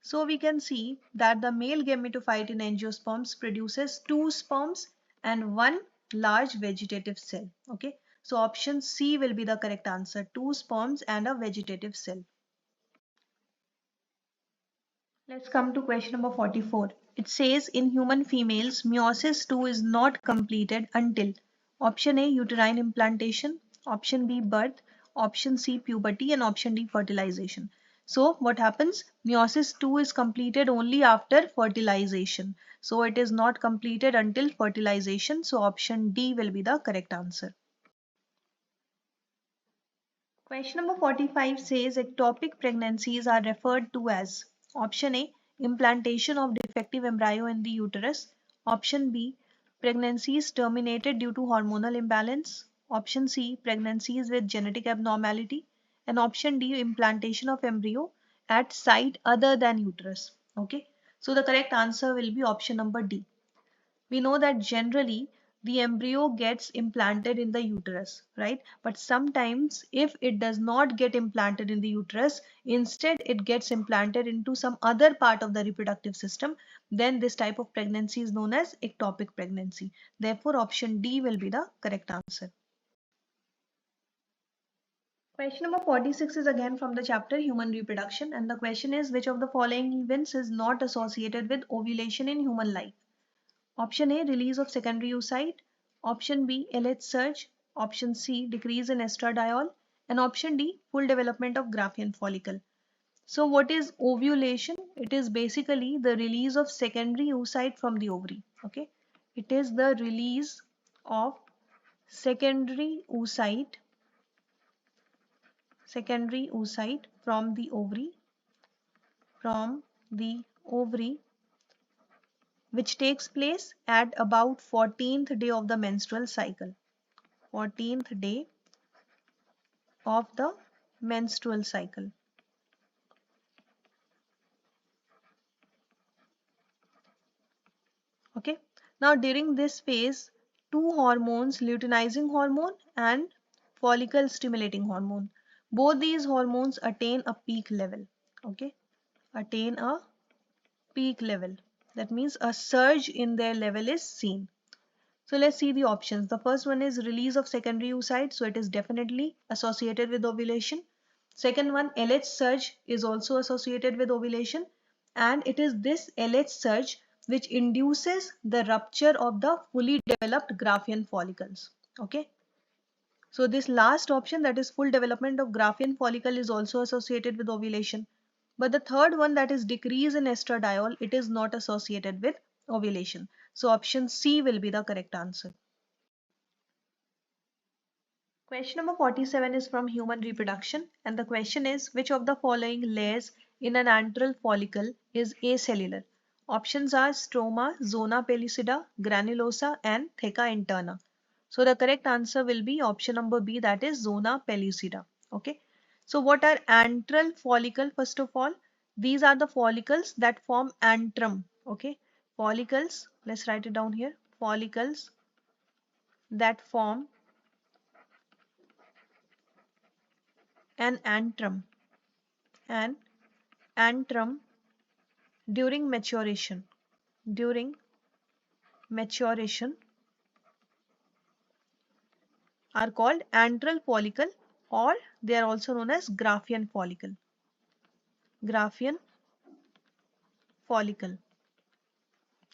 So we can see that the male gametophyte in angiosperms produces two sperms and one large vegetative cell. Okay, so option C will be the correct answer, two sperms and a vegetative cell. Let's come to question number 44. It says in human females, meiosis 2 is not completed until option A, uterine implantation, option B, birth, option C, puberty, and option D, fertilization. So what happens? Meiosis 2 is completed only after fertilization. So it is not completed until fertilization. So option D will be the correct answer. Question number 45 says ectopic pregnancies are referred to as option A, implantation of defective embryo in the uterus, option B, pregnancies terminated due to hormonal imbalance, option C, pregnancies with genetic abnormality, and option D, implantation of embryo at site other than uterus. Okay, so the correct answer will be option number D. We know that generally the embryo gets implanted in the uterus, right? But sometimes if it does not get implanted in the uterus, instead it gets implanted into some other part of the reproductive system, then this type of pregnancy is known as ectopic pregnancy. Therefore, option D will be the correct answer. Question number 46 is again from the chapter Human Reproduction, and the question is, which of the following events is not associated with ovulation in human life? Option A, release of secondary oocyte. Option B, LH surge. Option C, decrease in estradiol. And option D, full development of Graafian follicle. So what is ovulation? It is basically the release of secondary oocyte from the ovary. Okay, it is the release of secondary oocyte from the ovary which takes place at about 14th day of the menstrual cycle. 14th day of the menstrual cycle. Okay. Now during this phase, two hormones, luteinizing hormone and follicle stimulating hormone, both these hormones attain a peak level. Okay. Attain a peak level. That means a surge in their level is seen. So let's see the options. The first one is release of secondary oocyte. So it is definitely associated with ovulation. Second one, LH surge is also associated with ovulation. And it is this LH surge which induces the rupture of the fully developed Graafian follicles. Okay. So this last option, that is full development of Graafian follicle, is also associated with ovulation. But the third one, that is decrease in estradiol, it is not associated with ovulation. So option C will be the correct answer. Question number 47 is from human reproduction, and the question is, which of the following layers in an antral follicle is acellular? Options are stroma, zona pellucida, granulosa, and theca interna. So the correct answer will be option number B, that is zona pellucida. Okay. So what are antral follicle? First of all, these are the follicles that form antrum. Okay. Follicles, let's write it down here. Follicles that form an antrum. and antrum during maturation. During maturation are called antral follicle, or they are also known as Graafian follicle. Graafian follicle.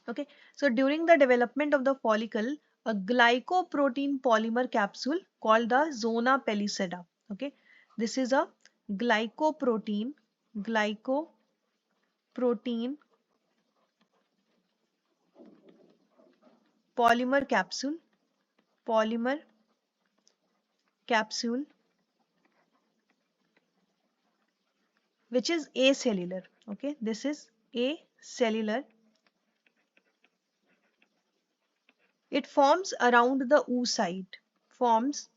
Okay, so during the development of the follicle, a glycoprotein polymer capsule called the zona pellucida. Okay, this is a glycoprotein glycoprotein polymer capsule which is acellular. Okay, this is acellular. It forms around the oocyte. Forms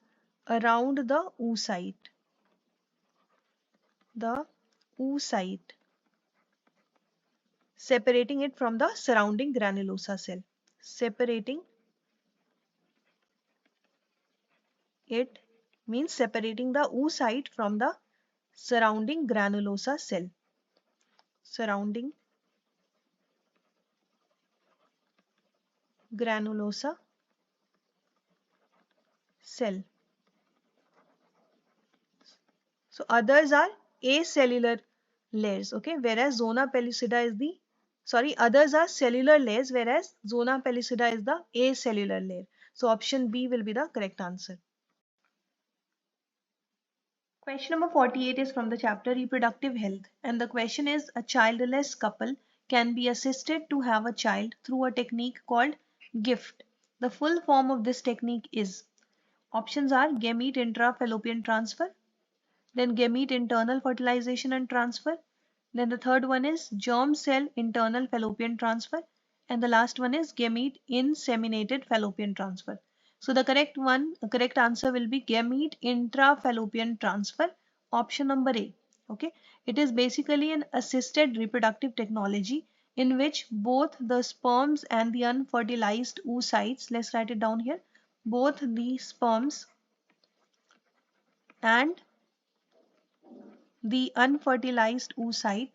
around the oocyte. The oocyte, separating it from the surrounding granulosa cell. Separating it means separating the oocyte from the surrounding granulosa cell. Surrounding granulosa cell. So others are acellular layers, okay, whereas zona pellucida is the, others are cellular layers, whereas zona pellucida is the acellular layer. So option B will be the correct answer. Question number 48 is from the chapter Reproductive Health, and the question is, a childless couple can be assisted to have a child through a technique called GIFT. The full form of this technique is, options are gamete intrafallopian transfer, then gamete internal fertilization and transfer, then the third one is germ cell internal fallopian transfer, and the last one is gamete inseminated fallopian transfer. So the correct answer will be gamete intrafallopian transfer, option number A. Okay, it is basically an assisted reproductive technology in which both the sperms and the unfertilized oocytes, let's write it down here, both the sperms and the unfertilized oocyte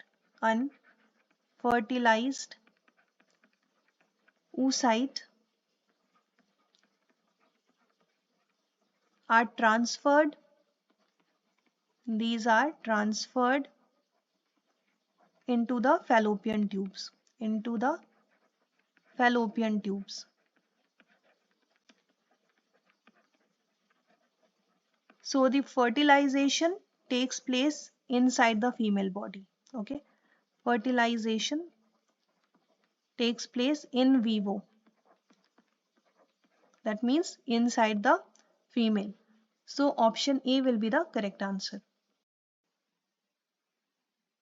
are transferred. These are transferred into the fallopian tubes. Into the fallopian tubes. So the fertilization takes place inside the female body. Okay, fertilization takes place in vivo. That means inside the female. So option A will be the correct answer.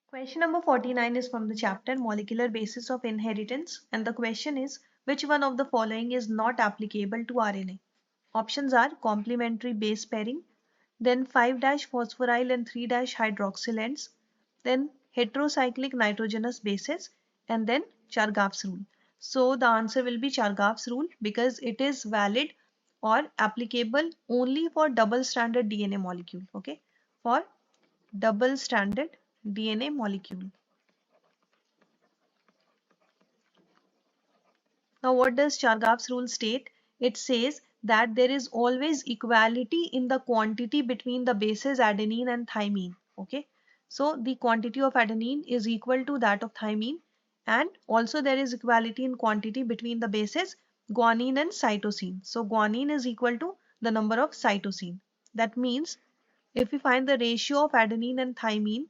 Question number 49 is from the chapter Molecular Basis of Inheritance, and the question is, which one of the following is not applicable to RNA? Options are complementary base pairing, then 5' phosphoryl and 3' hydroxyl ends, then heterocyclic nitrogenous bases, and then Chargaff's rule. So the answer will be Chargaff's rule because it is valid or applicable only for double-stranded DNA molecule. Okay, for double-stranded DNA molecule. Now, what does Chargaff's rule state? It says that there is always equality in the quantity between the bases adenine and thymine. Okay, so the quantity of adenine is equal to that of thymine, and also there is equality in quantity between the bases guanine and cytosine. So guanine is equal to the number of cytosine. That means if we find the ratio of adenine and thymine,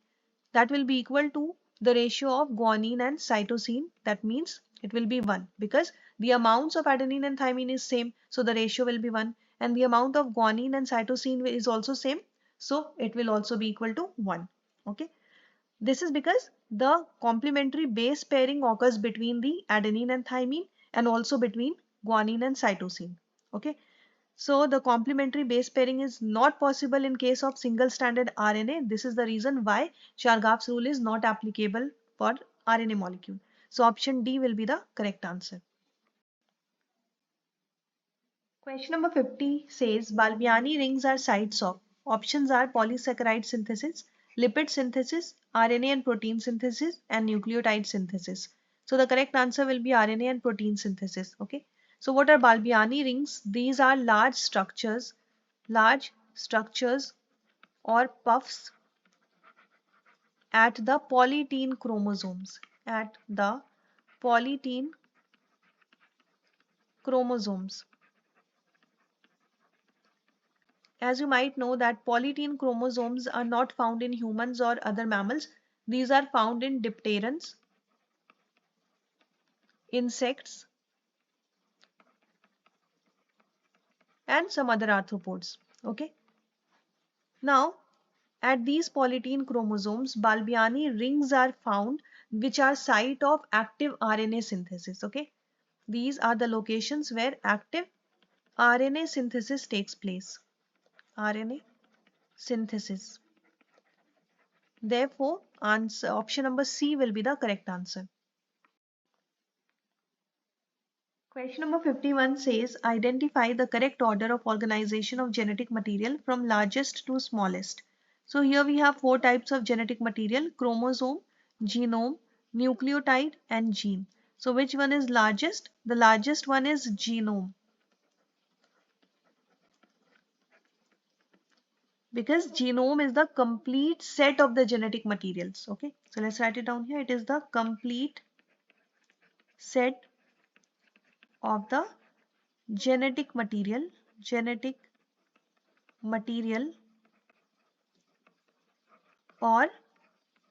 that will be equal to the ratio of guanine and cytosine. That means it will be 1 because the amounts of adenine and thymine is same, so the ratio will be 1, and the amount of guanine and cytosine is also same, so it will also be equal to 1. Okay, this is because the complementary base pairing occurs between the adenine and thymine and also between guanine and cytosine. Okay, so the complementary base pairing is not possible in case of single-stranded RNA. This is the reason why Chargaff's rule is not applicable for RNA molecule. So option D will be the correct answer. Question number 50 says Balbiani rings are sites of. Options are polysaccharide synthesis, lipid synthesis, RNA and protein synthesis, and nucleotide synthesis. So the correct answer will be RNA and protein synthesis. Okay. So what are Balbiani rings? These are large structures or puffs at the polytene chromosomes. At the polytene chromosomes. As you might know that polytene chromosomes are not found in humans or other mammals. These are found in dipterans, insects, and some other arthropods. Okay. Now, at these polytene chromosomes, Balbiani rings are found which are site of active RNA synthesis. Okay. These are the locations where active RNA synthesis takes place. RNA synthesis. Therefore, option number C will be the correct answer. Question number 51 says, identify the correct order of organization of genetic material from largest to smallest. So here we have four types of genetic material: chromosome, genome, nucleotide, and gene. So which one is largest? The largest one is genome, because genome is the complete set of the genetic materials. Okay, so let's write it down here. It is the complete set of the genetic material or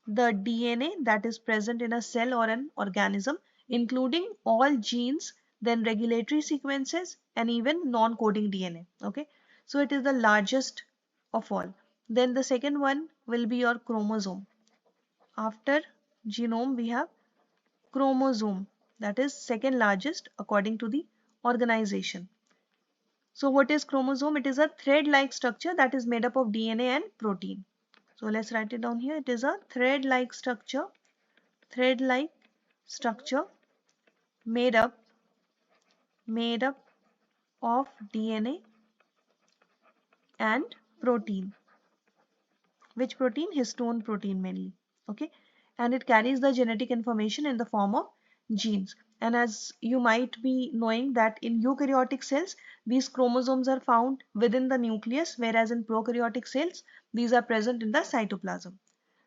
the DNA that is present in a cell or an organism, including all genes, then regulatory sequences, and even non-coding DNA. Okay, so it is the largest of all. Then the second one will be your chromosome. After genome, we have chromosome, that is second largest according to the organization. So what is chromosome? It is a thread-like structure that is made up of DNA and protein. So let's write it down here. It is a thread-like structure made up of DNA and protein. Which protein? Histone protein mainly. Okay, and it carries the genetic information in the form of genes. And as you might be knowing that in eukaryotic cells, these chromosomes are found within the nucleus, whereas in prokaryotic cells, these are present in the cytoplasm.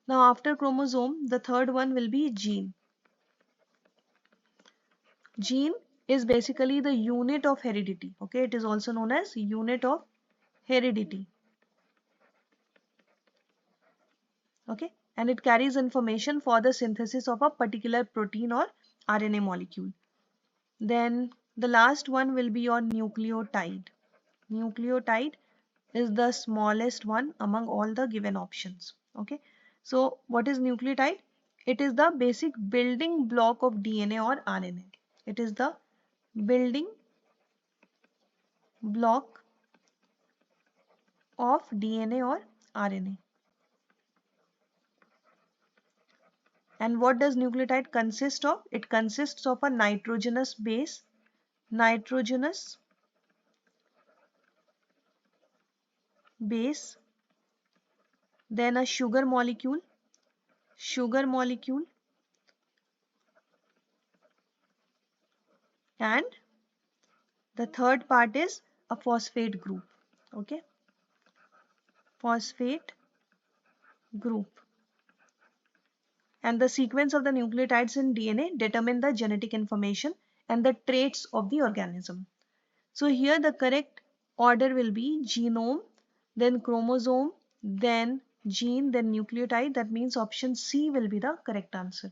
Now after chromosome, the third one will be gene. Gene is basically the unit of heredity. Okay, it is also known as unit of heredity. Okay, and it carries information for the synthesis of a particular protein or RNA molecule. Then the last one will be your nucleotide. Nucleotide is the smallest one among all the given options. Okay, so what is nucleotide? It is the basic building block of DNA or RNA. It is the building block of DNA or RNA. And what does nucleotide consist of? It consists of a nitrogenous base, then a sugar molecule, and the third part is a phosphate group. Okay, phosphate group. And the sequence of the nucleotides in DNA determine the genetic information and the traits of the organism. So here the correct order will be genome, then chromosome, then gene, then nucleotide. That means option C will be the correct answer.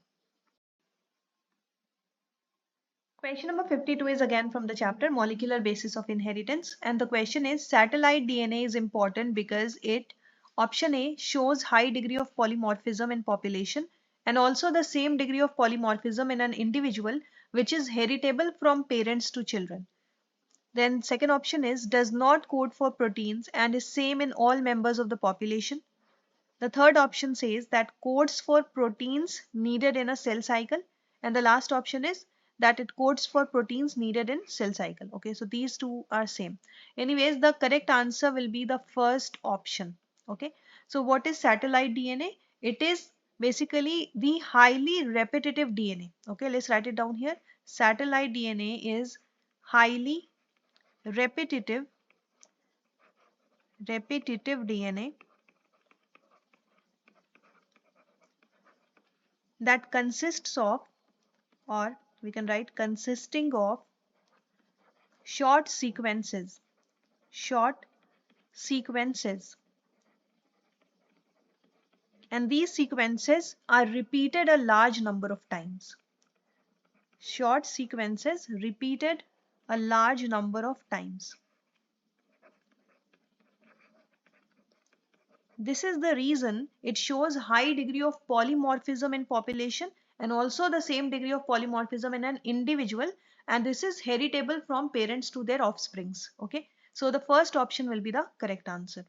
Question number 52 is again from the chapter Molecular Basis of Inheritance, and the question is, satellite DNA is important because it, option A, shows high degree of polymorphism in population and also the same degree of polymorphism in an individual which is heritable from parents to children. Then second option is, does not code for proteins and is same in all members of the population. The third option says that codes for proteins needed in a cell cycle, and the last option is that it codes for proteins needed in cell cycle. Okay, so these two are same. Anyways, the correct answer will be the first option. Okay, So what is satellite DNA? It is basically the highly repetitive DNA. Okay, let's write it down here. Satellite DNA is highly repetitive DNA that consists of, or we can write consisting of, short sequences. Short sequences. And these sequences are repeated a large number of times. Short sequences repeated a large number of times. This is the reason it shows high degree of polymorphism in population and also the same degree of polymorphism in an individual, and this is heritable from parents to their offsprings. Okay, so the first option will be the correct answer.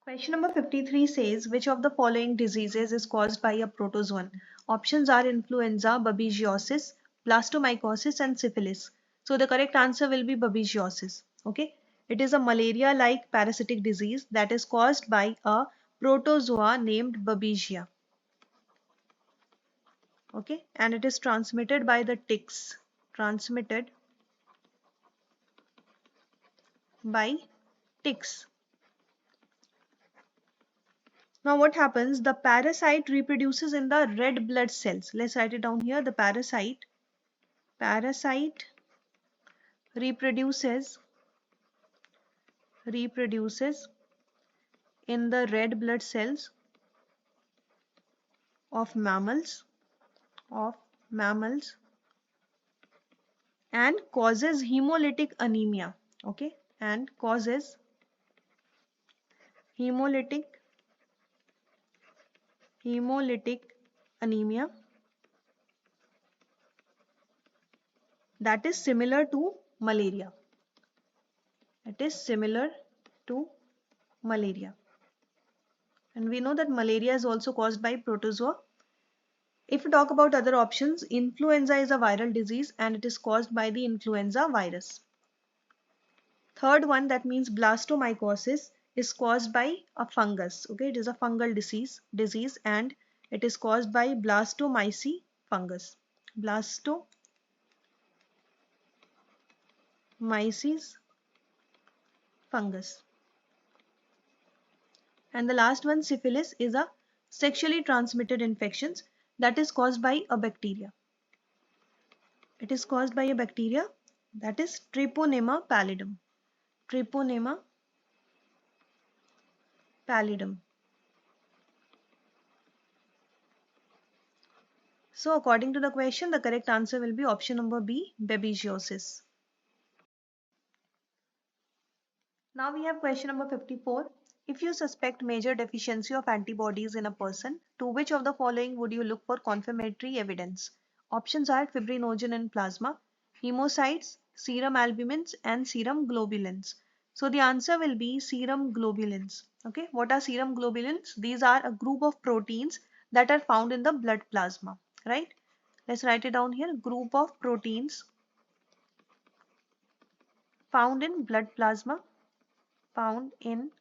Question number 53 says, which of the following diseases is caused by a protozoan? Options are influenza, babesiosis, blastomycosis and syphilis. So the correct answer will be babesiosis. Okay. It is a malaria-like parasitic disease that is caused by a protozoa named Babesia. Okay. And it is transmitted by the ticks. Transmitted by ticks. Now what happens? The parasite reproduces in the red blood cells. Let's write it down here. The parasite reproduces in the red blood cells of mammals and causes hemolytic anemia. Okay, and causes hemolytic anemia that is similar to malaria. It is similar to malaria. And we know that malaria is also caused by protozoa. If we talk about other options, influenza is a viral disease and it is caused by the influenza virus. Third one, that means blastomycosis, is caused by a fungus. Okay, it is a fungal disease and it is caused by blastomyces fungus. Blastomyces fungus. And the last one, syphilis, is a sexually transmitted infection that is caused by a bacteria. It is caused by a bacteria that is Treponema pallidum. Treponema pallidum. So according to the question, the correct answer will be option number B, babesiosis. Now we have question number 54. If you suspect major deficiency of antibodies in a person, to which of the following would you look for confirmatory evidence? Options are fibrinogen in plasma, hemocytes, serum albumins and serum globulins. So the answer will be serum globulins. Okay, what are serum globulins? These are a group of proteins that are found in the blood plasma, right? Let's write it down here. Group of proteins found in blood plasma. Found in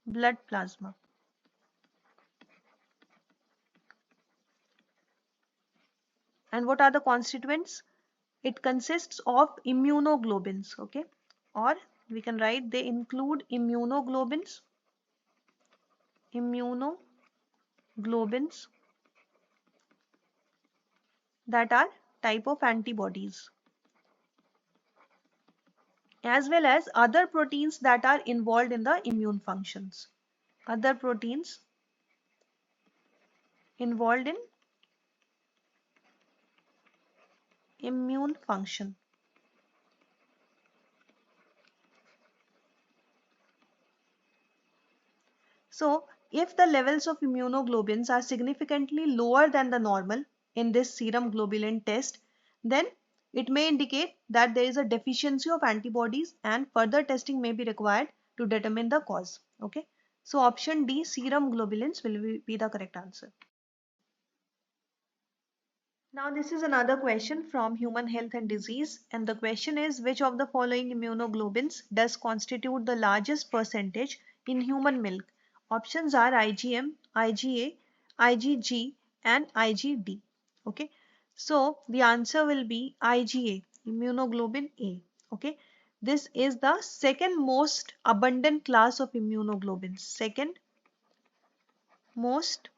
blood plasma. And what are the constituents? It consists of immunoglobulins, okay? Or we can write they include immunoglobulins that are type of antibodies, as well as other proteins that are involved in the immune functions. Other proteins involved in immune function. So if the levels of immunoglobulins are significantly lower than the normal in this serum globulin test, then it may indicate that there is a deficiency of antibodies and further testing may be required to determine the cause. Okay, so option D, serum globulins, will be the correct answer. Now this is another question from Human Health and Disease, and the question is, which of the following immunoglobulins does constitute the largest percentage in human milk? Options are IgM, IgA, IgG and IgD. Okay, so the answer will be IgA, immunoglobulin A. Okay, this is the second most abundant class of immunoglobulins. Second most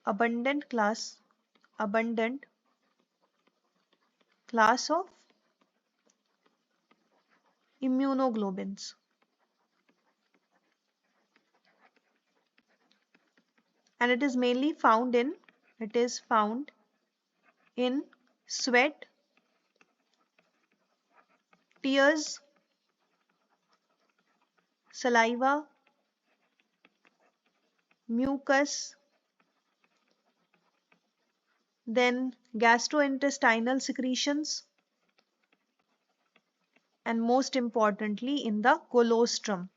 abundant abundant class of immunoglobulins, and it is found in sweat, tears, saliva, mucus, then gastrointestinal secretions, and most importantly in the colostrum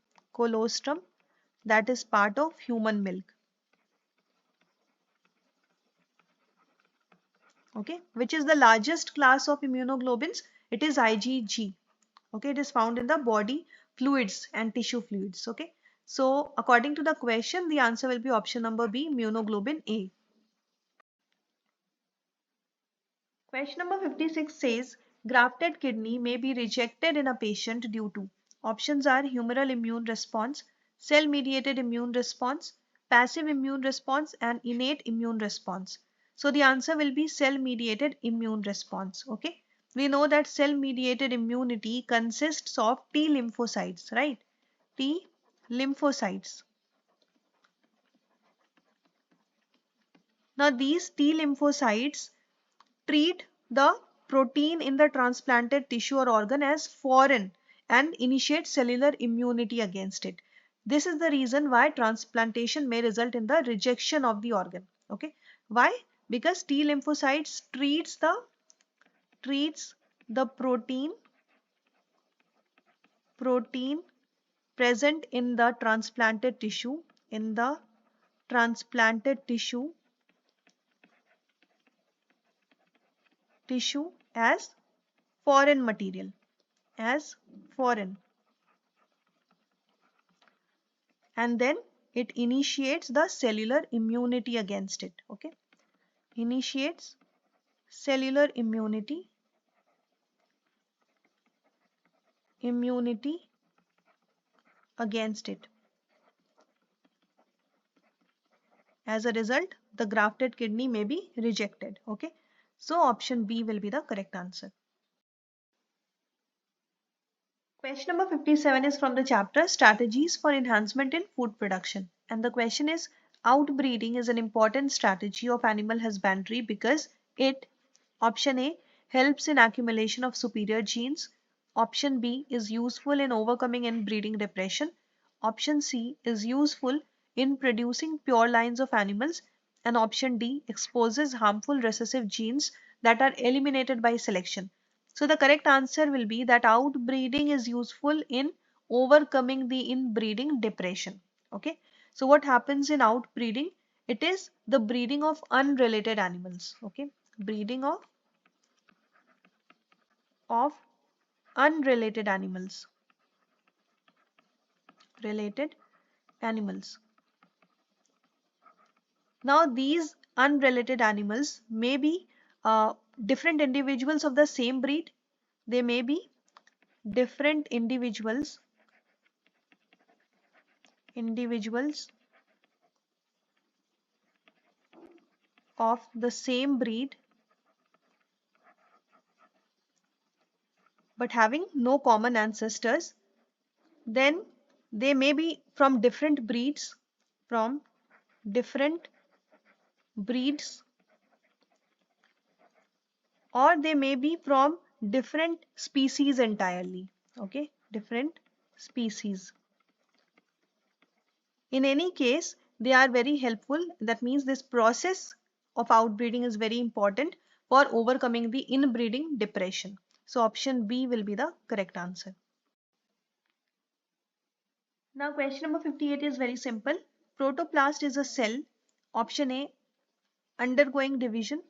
that is part of human milk. Okay, which is the largest class of immunoglobulins? It is IgG. Okay, it is found in the body fluids and tissue fluids. Okay, so according to the question, the answer will be option number B, immunoglobulin A. Question number 56 says, grafted kidney may be rejected in a patient due to. Options are humoral immune response, cell mediated immune response, passive immune response and innate immune response. So the answer will be cell mediated immune response. Okay, we know that cell mediated immunity consists of T lymphocytes, right? T lymphocytes. Now these T lymphocytes treat the protein in the transplanted tissue or organ as foreign and initiate cellular immunity against it. This is the reason why transplantation may result in the rejection of the organ. Okay, why? Because T lymphocytes treats the protein present in the transplanted tissue as foreign material, as foreign, and then it initiates the cellular immunity against it. Okay, initiates cellular immunity against it. As a result, the grafted kidney may be rejected. Okay, so option B will be the correct answer. Question number 57 is from the chapter Strategies for Enhancement in Food Production. And the question is, outbreeding is an important strategy of animal husbandry because it, option A, helps in accumulation of superior genes. Option B is useful in overcoming inbreeding depression. Option C is useful in producing pure lines of animals. And option D exposes harmful recessive genes that are eliminated by selection. So the correct answer will be that outbreeding is useful in overcoming the inbreeding depression. Okay. So what happens in outbreeding? It is the breeding of unrelated animals. Okay. Breeding of unrelated animals. Related animals. Now these unrelated animals may be different individuals of the same breed. They may be different individuals of the same breed but having no common ancestors. Then they may be from different breeds, or they may be from different species entirely. Okay, different species. In any case, they are very helpful. That means this process of outbreeding is very important for overcoming the inbreeding depression. So option B will be the correct answer. Now question number 58 is very simple. Protoplast is a cell, option A, undergoing division.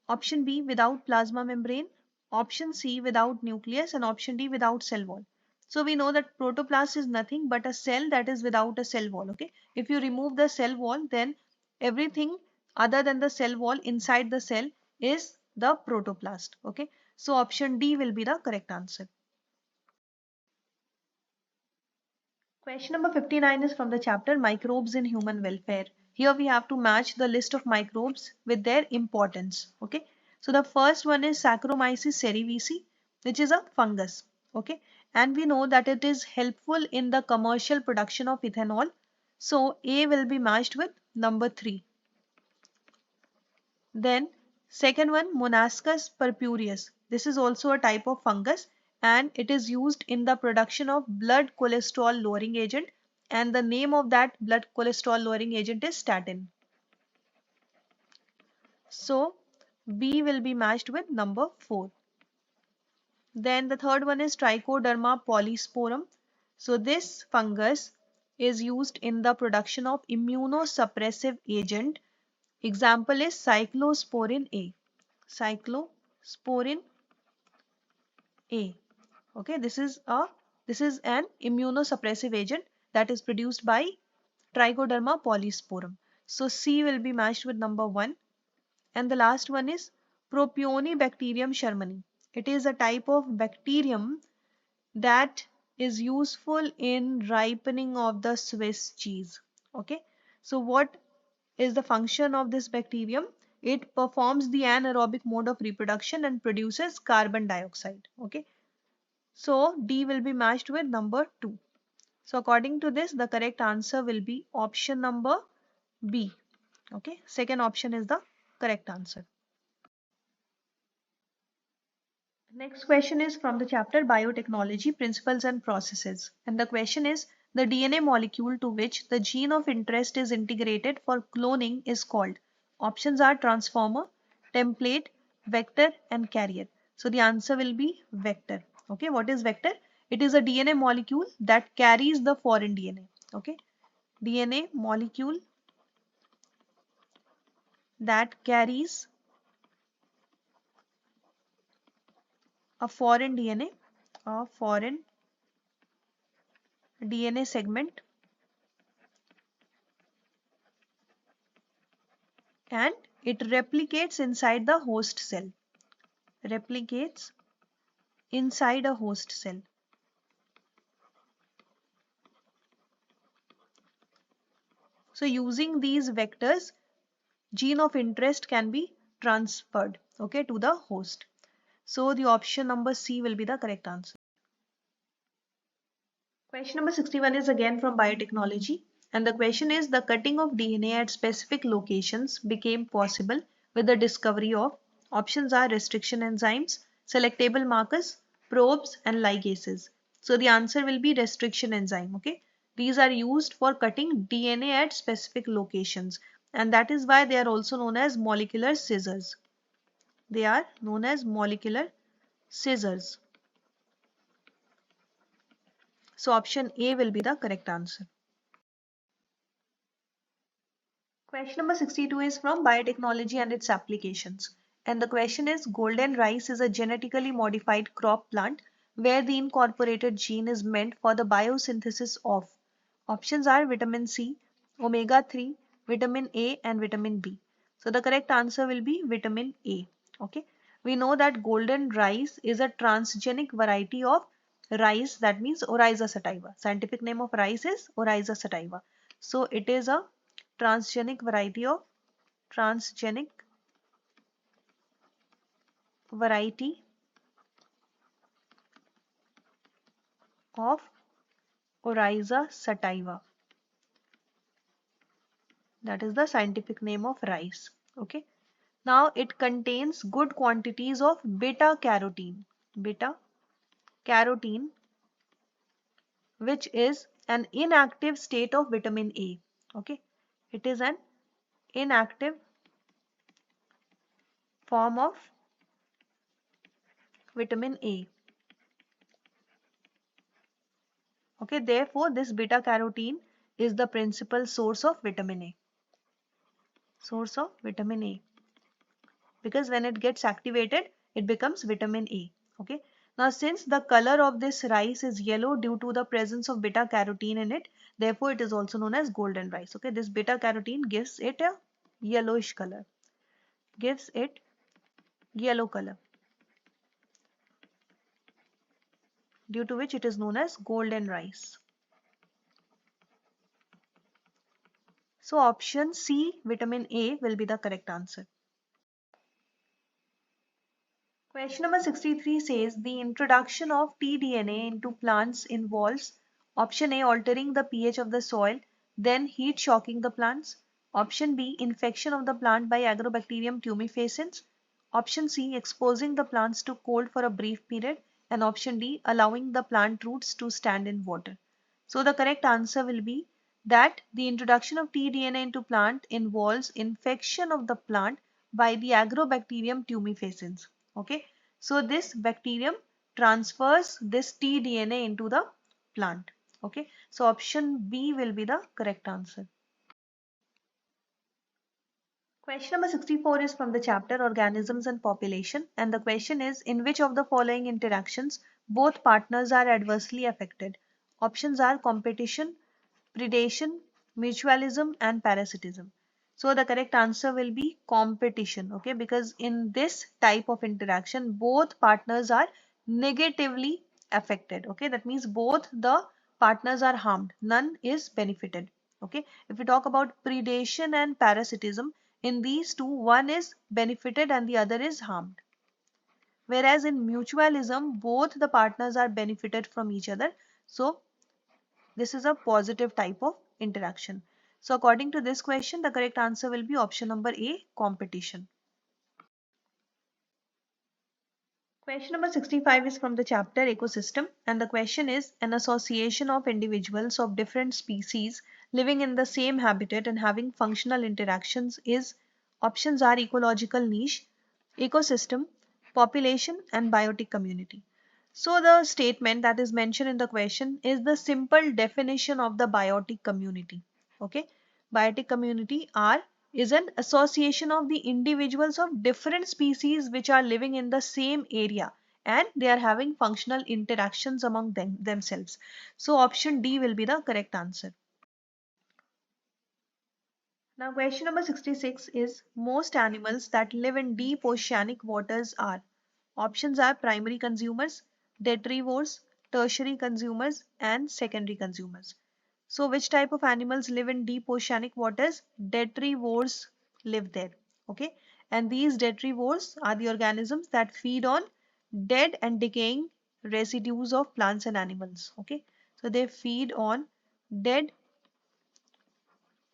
Option B, without plasma membrane. Option C, without nucleus. And option D, without cell wall. So we know that protoplast is nothing but a cell that is without a cell wall. Okay. If you remove the cell wall, then everything other than the cell wall inside the cell is the protoplast. Okay. So option D will be the correct answer. Question number 59 is from the chapter Microbes in Human Welfare. Here we have to match the list of microbes with their importance. Okay. So the first one is Saccharomyces cerevisiae, which is a fungus. Okay. And we know that it is helpful in the commercial production of ethanol. So A will be matched with number 3. Then second one, Monascus purpureus. This is also a type of fungus and it is used in the production of blood cholesterol lowering agent, and the name of that blood cholesterol lowering agent is statin. So B will be matched with number 4. Then the third one is Trichoderma polysporum. So this fungus is used in the production of immunosuppressive agent. Example is cyclosporin A. Cyclosporin A. Okay, this is an immunosuppressive agent that is produced by Trichoderma polysporum. So C will be matched with number 1. And the last one is Propionibacterium shermani. It is a type of bacterium that is useful in ripening of the Swiss cheese. Okay, so what is the function of this bacterium? It performs the anaerobic mode of reproduction and produces carbon dioxide. Okay, so D will be matched with number 2. So according to this, the correct answer will be option number B. Okay, second option is the correct answer. Next question is from the chapter Biotechnology, Principles and Processes. And the question is, the DNA molecule to which the gene of interest is integrated for cloning is called. Options are transformer, template, vector and carrier. So the answer will be vector. Okay, what is vector? It is a DNA molecule that carries the foreign DNA. Okay, DNA molecule that carries a foreign DNA segment, and it replicates inside the host cell. Replicates inside a host cell. So using these vectors, gene of interest can be transferred, okay, to the host. So the option number C will be the correct answer. Question number 61 is again from biotechnology, and the question is, the cutting of DNA at specific locations became possible with the discovery of. Options are restriction enzymes, selectable markers, probes and ligases. So the answer will be restriction enzyme. Okay, these are used for cutting DNA at specific locations, and that is why they are also known as molecular scissors. They are known as molecular scissors. So option A will be the correct answer. Question number 62 is from biotechnology and its applications. And the question is, golden rice is a genetically modified crop plant where the incorporated gene is meant for the biosynthesis of. Options are vitamin C, omega 3, vitamin A and vitamin B. So the correct answer will be vitamin A. Okay. We know that golden rice is a transgenic variety of rice, that means Oryza sativa. Scientific name of rice is Oryza sativa. So it is a transgenic variety of Oryza sativa. That is the scientific name of rice. Okay. Now it contains good quantities of beta carotene. Beta carotene, which is an inactive state of vitamin A. Okay. It is an inactive form of vitamin A. Okay, therefore this beta carotene is the principal source of vitamin A. Source of vitamin A. because when it gets activated, it becomes vitamin A. Okay. Now, since the color of this rice is yellow due to the presence of beta carotene in it, therefore it is also known as golden rice. Okay. This beta carotene gives it a yellowish color, gives it yellow color, due to which it is known as golden rice. So option C, vitamin A, will be the correct answer. Question number 63 says the introduction of tDNA into plants involves option A, altering the pH of the soil, then heat shocking the plants. Option B, infection of the plant by Agrobacterium tumefaciens. Option C, exposing the plants to cold for a brief period. And option D, allowing the plant roots to stand in water. So the correct answer will be that the introduction of tDNA into plant involves infection of the plant by the Agrobacterium tumefaciens. Okay, so this bacterium transfers this tDNA into the plant. Okay, so option B will be the correct answer. Question number 64 is from the chapter Organisms and Population, and the question is, in which of the following interactions both partners are adversely affected? Options are competition, predation, mutualism, and parasitism. So the correct answer will be competition, okay, because in this type of interaction both partners are negatively affected. Okay, that means both the partners are harmed, none is benefited. Okay, if we talk about predation and parasitism, in these two, one is benefited and the other is harmed. Whereas in mutualism, both the partners are benefited from each other. So this is a positive type of interaction. So according to this question, the correct answer will be option number A, competition. Question number 65 is from the chapter Ecosystem, and the question is, an association of individuals of different species living in the same habitat and having functional interactions is, options are ecological niche, ecosystem, population, and biotic community. So the statement that is mentioned in the question is the simple definition of the biotic community. Okay, biotic community are is an association of the individuals of different species which are living in the same area and they are having functional interactions among themselves. So option D will be the correct answer. Now question number 66 is, most animals that live in deep oceanic waters are, options are primary consumers, detrivores, tertiary consumers, and secondary consumers. So which type of animals live in deep oceanic waters? Detrivores live there. Okay, and these detrivores are the organisms that feed on dead and decaying residues of plants and animals. Okay, so they feed on dead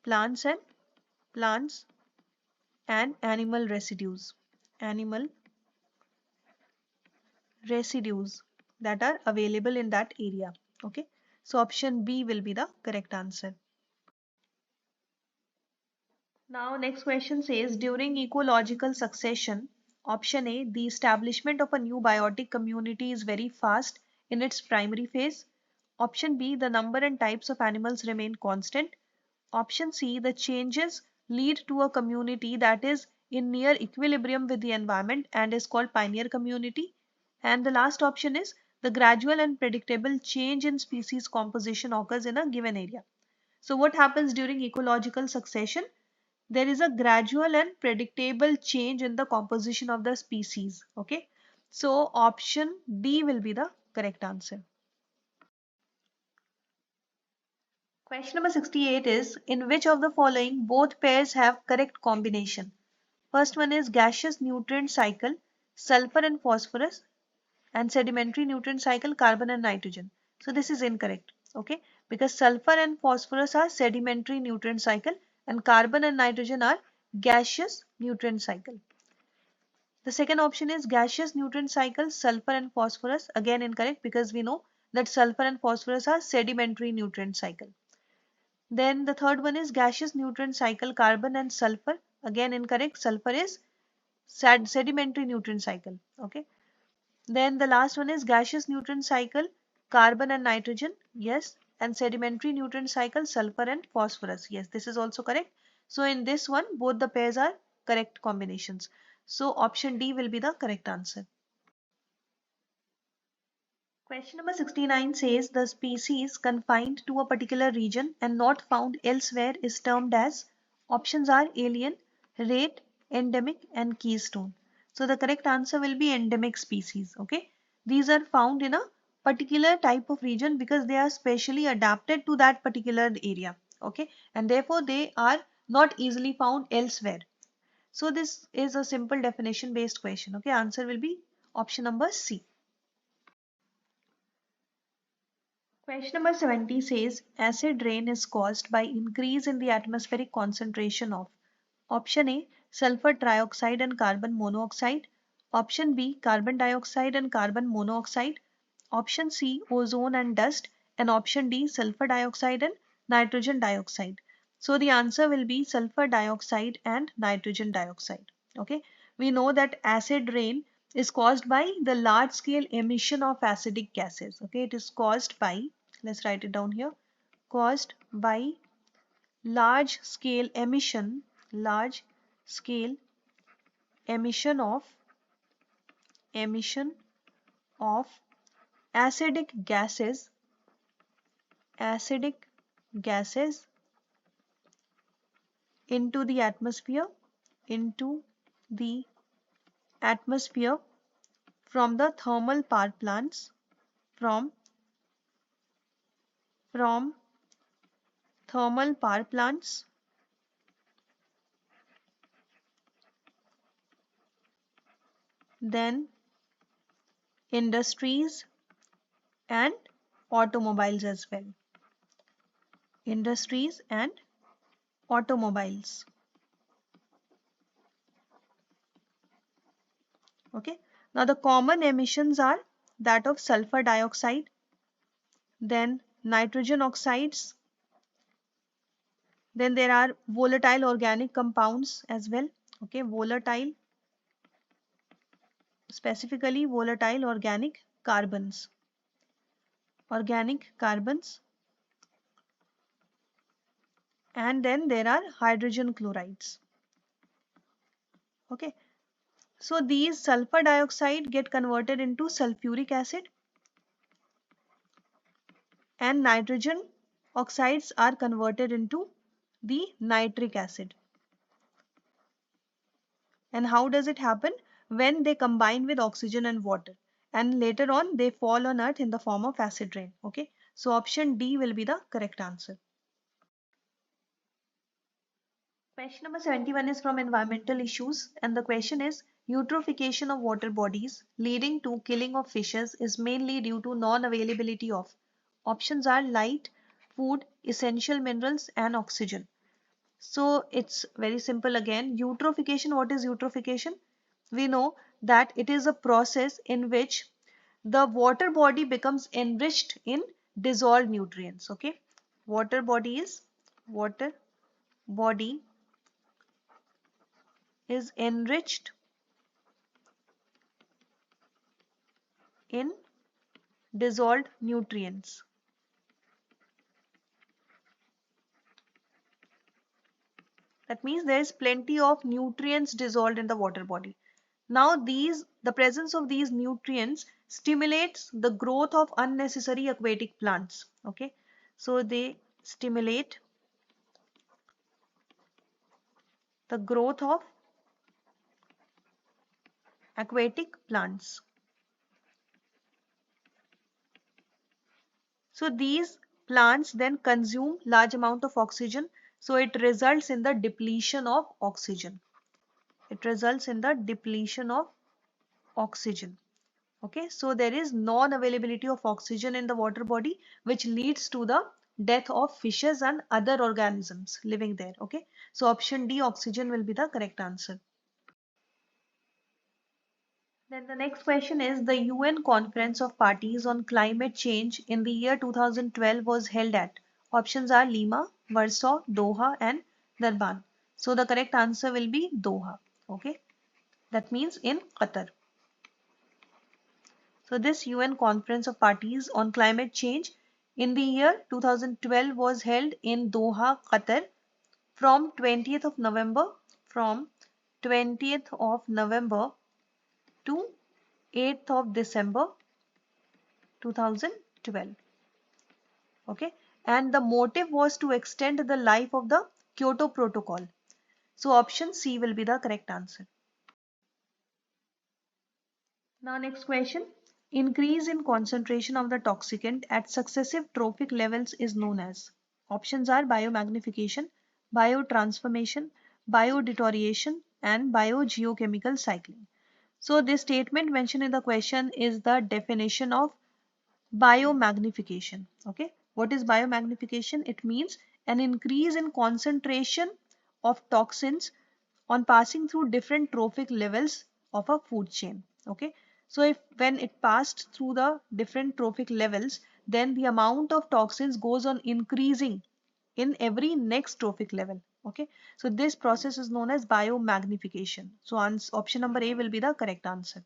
plants and plants and animal residues that are available in that area. Okay, so option B will be the correct answer. Now next question says, during ecological succession, option A, the establishment of a new biotic community is very fast in its primary phase. Option B, the number and types of animals remain constant. Option C, the changes lead to a community that is in near equilibrium with the environment and is called pioneer community. And the last option is, the gradual and predictable change in species composition occurs in a given area. So what happens during ecological succession? There is a gradual and predictable change in the composition of the species. Okay, so option D will be the correct answer. Question number 68 is, in which of the following both pairs have correct combination? First one is gaseous nutrient cycle, sulfur and phosphorus, and sedimentary nutrient cycle, carbon and nitrogen. So this is incorrect. Okay, because sulfur and phosphorus are sedimentary nutrient cycle and carbon and nitrogen are gaseous nutrient cycle. The second option is gaseous nutrient cycle, sulfur and phosphorus, again incorrect because we know that sulfur and phosphorus are sedimentary nutrient cycle. Then the third one is gaseous nutrient cycle, carbon and sulfur, again incorrect, sulfur is sedimentary nutrient cycle. Okay, then the last one is gaseous nutrient cycle, carbon and nitrogen, yes, and sedimentary nutrient cycle, sulfur and phosphorus, yes, this is also correct. So in this one, both the pairs are correct combinations. So option D will be the correct answer. Question number 69 says the species confined to a particular region and not found elsewhere is termed as, options are alien, rare, endemic and keystone. So the correct answer will be endemic species. Okay, these are found in a particular type of region because they are specially adapted to that particular area. Okay, and therefore they are not easily found elsewhere. So this is a simple definition based question. Okay, answer will be option number C. Question number 70 says acid rain is caused by increase in the atmospheric concentration of, option A, sulfur trioxide and carbon monoxide, option B, carbon dioxide and carbon monoxide, option C, ozone and dust, and option D, sulfur dioxide and nitrogen dioxide. So the answer will be sulfur dioxide and nitrogen dioxide. Okay, we know that acid rain is caused by the large scale emission of acidic gases. Okay, it is caused by, let's write it down here, caused by large scale emission, large scale emission of acidic gases into the atmosphere, into the atmosphere from the thermal power plants, from from thermal power plants, then industries and automobiles as well. Industries and automobiles. Okay. Now the common emissions are that of sulfur dioxide, then nitrogen oxides, then there are volatile organic compounds as well. Okay, volatile, specifically volatile organic carbons, and then there are hydrogen chlorides. Okay, so these sulfur dioxide get converted into sulfuric acid and nitrogen oxides are converted into the nitric acid. And how does it happen? When they combine with oxygen and water, and later on they fall on earth in the form of acid rain. Okay, so option D will be the correct answer. Question number 71 is from environmental issues, and the question is eutrophication of water bodies leading to killing of fishes is mainly due to non-availability of, options are light, food, essential minerals and oxygen. So it's very simple again. Eutrophication, what is eutrophication? We know that it is a process in which the water body becomes enriched in dissolved nutrients. Okay, water body is enriched in dissolved nutrients. That means there is plenty of nutrients dissolved in the water body. Now the presence of these nutrients stimulates the growth of unnecessary aquatic plants. Okay, so they stimulate the growth of aquatic plants. So these plants then consume large amount of oxygen. So it results in the depletion of oxygen. It results in the depletion of oxygen. Okay, so there is non-availability of oxygen in the water body, which leads to the death of fishes and other organisms living there. Okay, so option D, oxygen, will be the correct answer. Then the next question is the UN Conference of Parties on Climate Change in the year 2012 was held at. Options are Lima, Warsaw, Doha and Durban. So the correct answer will be Doha. Okay, that means in Qatar. So this UN Conference of Parties on Climate Change in the year 2012 was held in Doha, Qatar from 20th of November from 20th of November to 8th of December 2012. Okay, and the motive was to extend the life of the Kyoto Protocol. So option C will be the correct answer. Now next question. Increase in concentration of the toxicant at successive trophic levels is known as. Options are biomagnification, biotransformation, biodeterioration and biogeochemical cycling. So this statement mentioned in the question is the definition of biomagnification. Okay, what is biomagnification? It means an increase in concentration of toxins on passing through different trophic levels of a food chain. Okay, so if when it passed through the different trophic levels, then the amount of toxins goes on increasing in every next trophic level. Okay, so this process is known as biomagnification. So option number A will be the correct answer.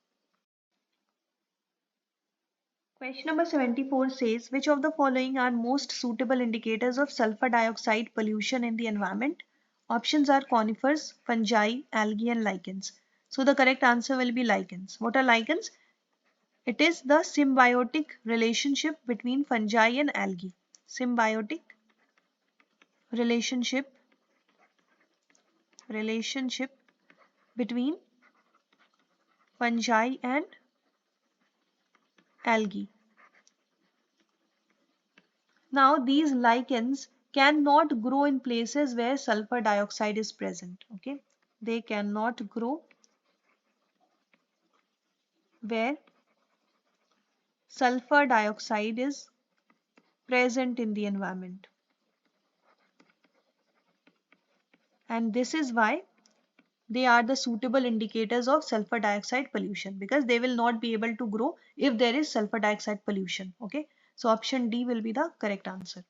Question number 74 says, which of the following are most suitable indicators of sulfur dioxide pollution in the environment? Options are conifers, fungi, algae and lichens. So the correct answer will be lichens. What are lichens? It is the symbiotic relationship between fungi and algae. Symbiotic relationship between fungi and algae. Now these lichens cannot grow in places where sulfur dioxide is present. Okay, they cannot grow where sulfur dioxide is present in the environment, and this is why they are the suitable indicators of sulfur dioxide pollution, because they will not be able to grow if there is sulfur dioxide pollution. Okay, so option D will be the correct answer.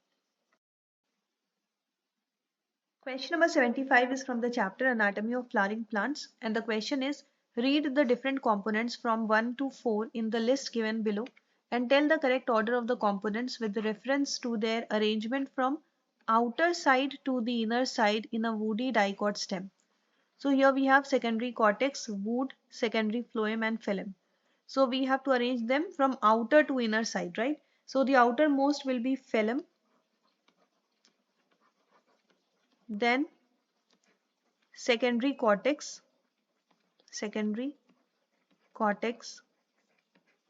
Question number 75 is from the chapter Anatomy of Flowering Plants, and the question is, read the different components from 1 to 4 in the list given below and tell the correct order of the components with reference to their arrangement from outer side to the inner side in a woody dicot stem. So here we have secondary cortex, wood, secondary phloem and phloem. So we have to arrange them from outer to inner side, right? So the outermost will be phloem, then secondary cortex,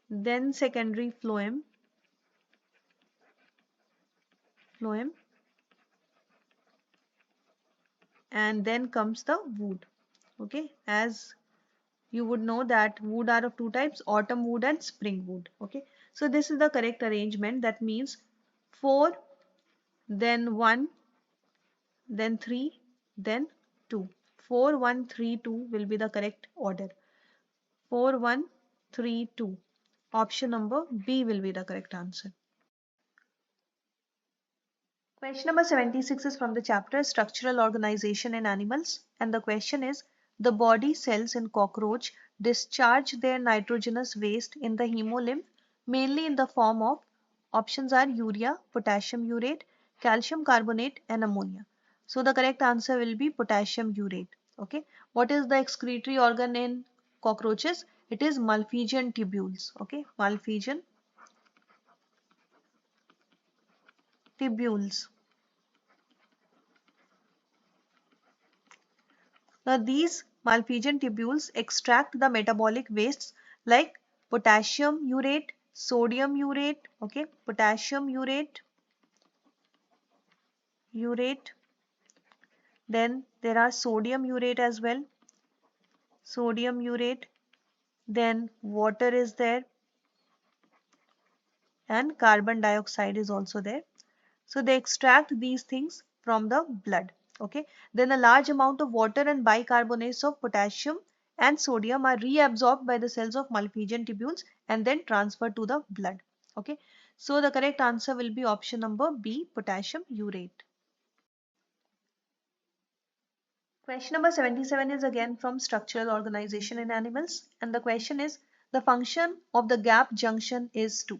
then secondary phloem, and then comes the wood. Okay, as you would know that wood are of two types, autumn wood and spring wood. Okay, so this is the correct arrangement. That means 4, then 1, then 3, then 2. 4, 1, 3, 2 will be the correct order. 4, 1, 3, 2. Option number B will be the correct answer. Question number 76 is from the chapter Structural Organization in Animals, and the question is, the body cells in cockroach discharge their nitrogenous waste in the hemolymph mainly in the form of, options are urea, potassium urate, calcium carbonate and ammonia. So the correct answer will be potassium urate. Okay, what is the excretory organ in cockroaches? It is Malpighian tubules. Okay, Malpighian tubules. Now these Malpighian tubules extract the metabolic wastes like potassium urate, sodium urate, okay, potassium urate, then there are sodium urate as well, sodium urate, then water is there and carbon dioxide is also there. So they extract these things from the blood. Okay, then a large amount of water and bicarbonates of potassium and sodium are reabsorbed by the cells of Malpighian tubules and then transferred to the blood. Okay, so the correct answer will be option number B, potassium urate. Question number 77 is again from Structural Organization in Animals, and the question is, the function of the gap junction is to,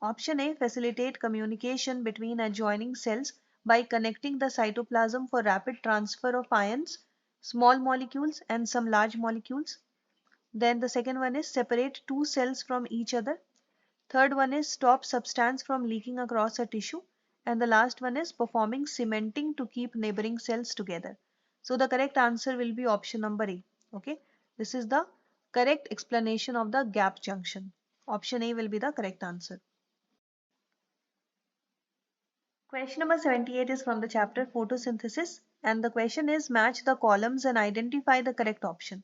option A, facilitate communication between adjoining cells by connecting the cytoplasm for rapid transfer of ions. small molecules and some large molecules. Then the second one is separate two cells from each other. Third one is stop substance from leaking across a tissue. And the last one is performing cementing to keep neighboring cells together. So the correct answer will be option number A. Okay, this is the correct explanation of the gap junction. Option A will be the correct answer. Question number 78 is from the chapter photosynthesis, and the question is match the columns and identify the correct option.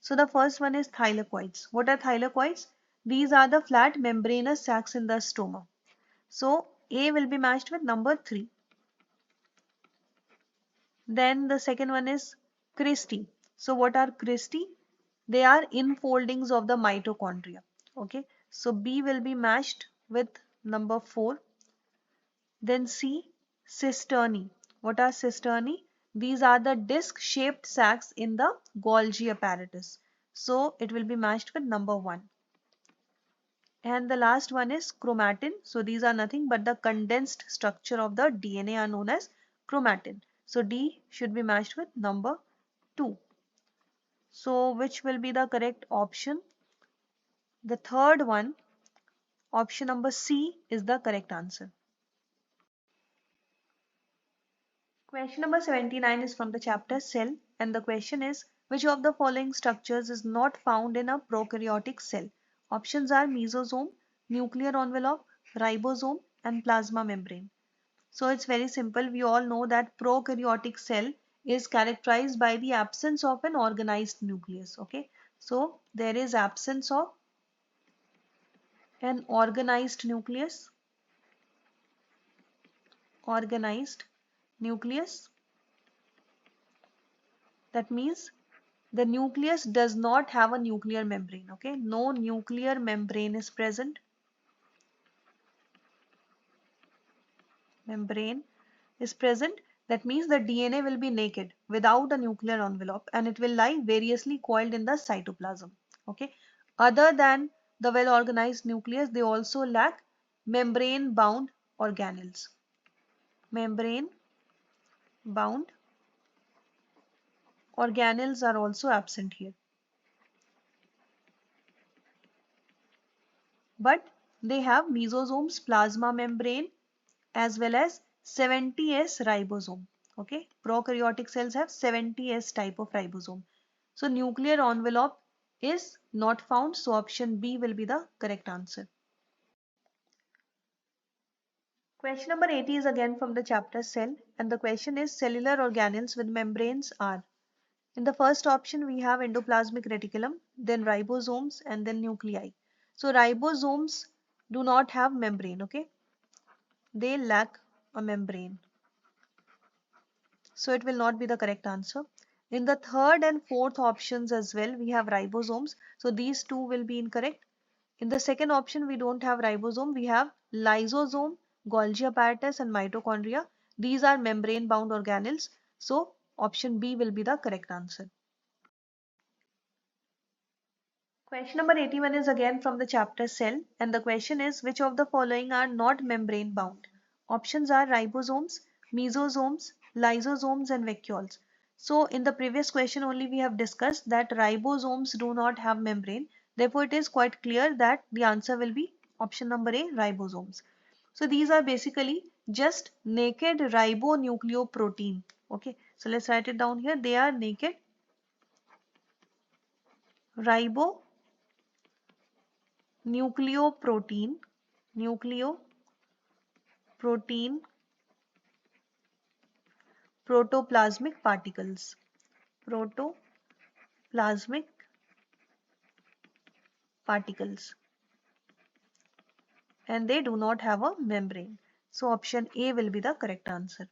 So the first one is thylakoids. What are thylakoids? These are the flat membranous sacs in the stoma. So A will be matched with number 3. Then the second one is cristae. So what are cristae? They are infoldings of the mitochondria. Okay. So B will be matched with number 4. Then C, cisternae. What are cisternae? These are the disc-shaped sacs in the Golgi apparatus. So it will be matched with number 1. And the last one is chromatin. So these are nothing but the condensed structure of the DNA are known as chromatin. So D should be matched with number 2. So which will be the correct option? The third one, option number C, is the correct answer. Question number 79 is from the chapter Cell, and the question is which of the following structures is not found in a prokaryotic cell? Options are mesosome, nuclear envelope, ribosome and plasma membrane. So it's very simple. We all know that prokaryotic cell is characterized by the absence of an organized nucleus. Okay, so there is absence of an organized nucleus. That means the nucleus does not have a nuclear membrane. Okay, no nuclear membrane is present. That means the DNA will be naked without a nuclear envelope and it will lie variously coiled in the cytoplasm. Okay, other than the well organized nucleus, they also lack membrane bound organelles. Membrane bound organelles are also absent here. But they have mesosomes, plasma membrane as well as 70S ribosome. Okay, prokaryotic cells have 70S type of ribosome. So nuclear envelope is not found, so option B will be the correct answer. Question number 80 is again from the chapter Cell, and the question is cellular organelles with membranes are. In the first option we have endoplasmic reticulum, then ribosomes and then nuclei. So ribosomes do not have membrane. Okay, they lack a membrane. So it will not be the correct answer. In the third and fourth options as well, we have ribosomes. So these two will be incorrect. In the second option, we don't have ribosome. We have lysosome, Golgi apparatus and mitochondria. These are membrane bound organelles. So option B will be the correct answer. Question number 81 is again from the chapter Cell, and the question is which of the following are not membrane bound? Options are ribosomes, mesosomes, lysosomes and vacuoles. So in the previous question only we have discussed that ribosomes do not have membrane. Therefore it is quite clear that the answer will be option number A, ribosomes. So these are basically just naked ribonucleoprotein. Okay, so let's write it down here. They are naked nucleoprotein protoplasmic particles and they do not have a membrane. So option A will be the correct answer.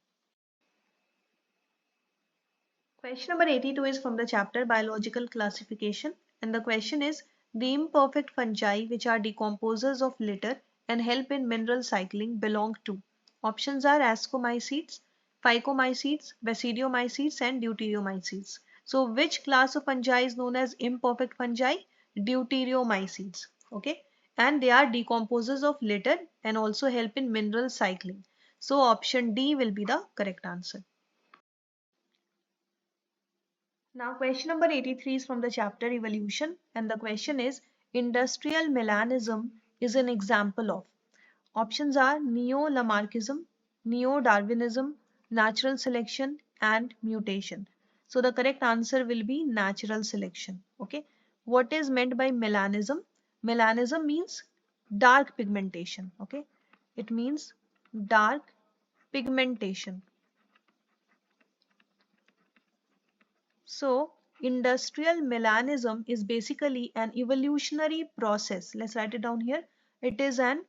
Question number 82 is from the chapter Biological Classification, and the question is the imperfect fungi which are decomposers of litter and help in mineral cycling belong to. Options are ascomycetes, phycomycetes, basidiomycetes and deuteriomycetes. So which class of fungi is known as imperfect fungi? Deuteriomycetes. Okay, and they are decomposers of litter and also help in mineral cycling. So option D will be the correct answer. Now question number 83 is from the chapter Evolution, and the question is industrial melanism is an example of. Options are neo-Lamarckism, neo-Darwinism, natural selection and mutation. So the correct answer will be natural selection. Okay. What is meant by melanism? Melanism means dark pigmentation. Okay. It means dark pigmentation. So industrial melanism is basically an evolutionary process. Let's write it down here. It is an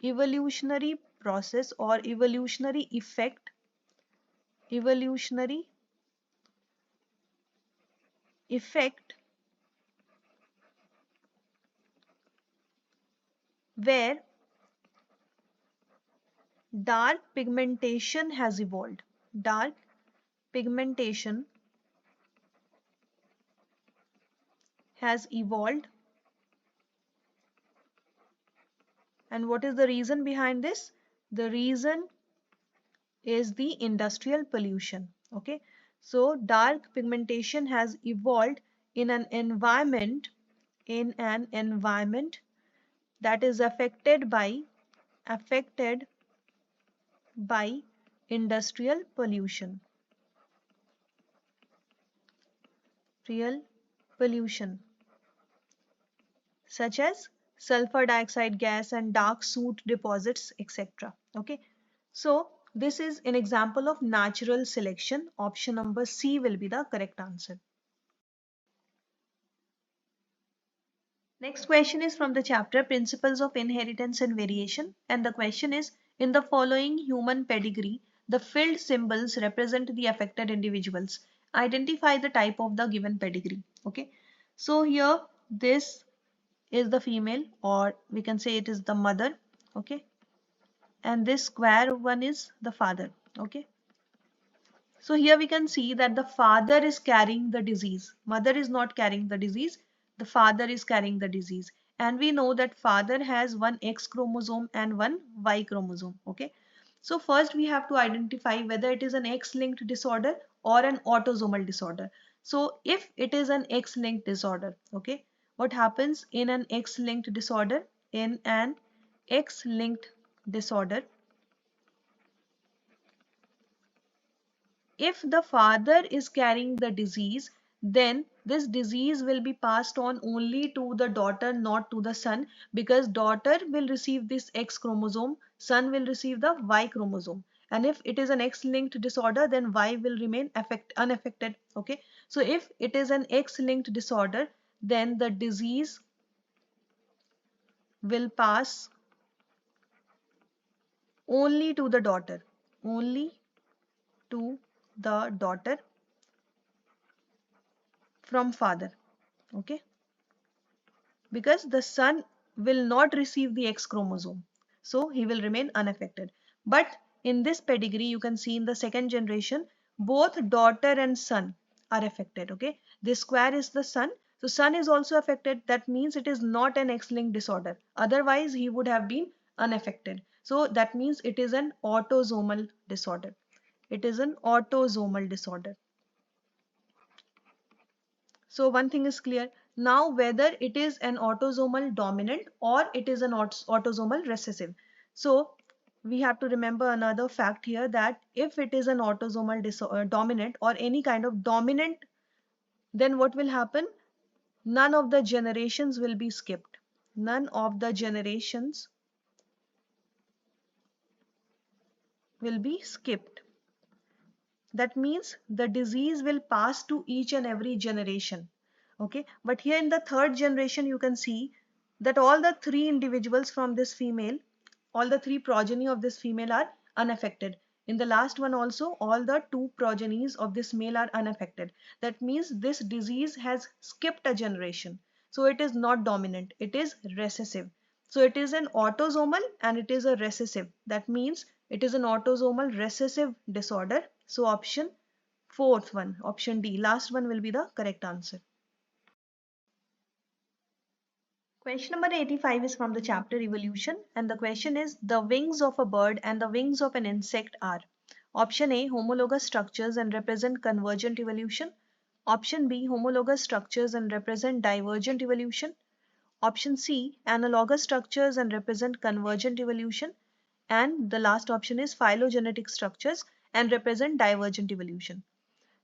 evolutionary process or evolutionary effect where dark pigmentation has evolved. Dark pigmentation has evolved. And what is the reason behind this? The reason is the industrial pollution. Okay. So dark pigmentation has evolved in an environment that is affected by industrial pollution. Real pollution such as sulfur dioxide gas and dark soot deposits, etc. Okay, so this is an example of natural selection. Option number C will be the correct answer. Next question is from the chapter Principles of Inheritance and Variation, and the question is in the following human pedigree, the filled symbols represent the affected individuals. Identify the type of the given pedigree. Okay, so here this is the female, or we can say it is the mother. Okay, and this square one is the father. Okay, so here we can see that the father is carrying the disease. Mother is not carrying the disease. The father is carrying the disease. And we know that father has one X chromosome and one Y chromosome. Okay. So first we have to identify whether it is an X-linked disorder or an autosomal disorder. So if it is an X-linked disorder, okay, what happens in an X-linked disorder? In an X-linked disorder, if the father is carrying the disease, then this disease will be passed on only to the daughter, not to the son, because daughter will receive this X chromosome, son will receive the Y chromosome. And if it is an X-linked disorder, then Y will remain unaffected. Okay. So if it is an X-linked disorder, then the disease will pass only to the daughter, only to the daughter from father. Okay, because the son will not receive the X chromosome, so he will remain unaffected. But in this pedigree, you can see in the second generation, both daughter and son are affected. Okay, this square is the son, so son is also affected. That means it is not an X-linked disorder, otherwise he would have been unaffected. So that means it is an autosomal disorder. It is an autosomal disorder. So one thing is clear. Now whether it is an autosomal dominant or it is an autosomal recessive. So we have to remember another fact here, that if it is an autosomal dominant or any kind of dominant, then what will happen? None of the generations will be skipped. None of the generations will be skipped. That means the disease will pass to each and every generation. Okay, but here in the third generation, you can see that all the three individuals from this female, all the three progeny of this female are unaffected. In the last one also, all the two progenies of this male are unaffected. That means this disease has skipped a generation. So it is not dominant, it is recessive. So it is an autosomal and it is a recessive. That means it is an autosomal recessive disorder. So option fourth one, option D, last one will be the correct answer. Question number 85 is from the chapter Evolution, and the question is the wings of a bird and the wings of an insect are. Option A, homologous structures and represent convergent evolution. Option B, homologous structures and represent divergent evolution. Option C, analogous structures and represent convergent evolution. And the last option is phylogenetic structures and represent divergent evolution.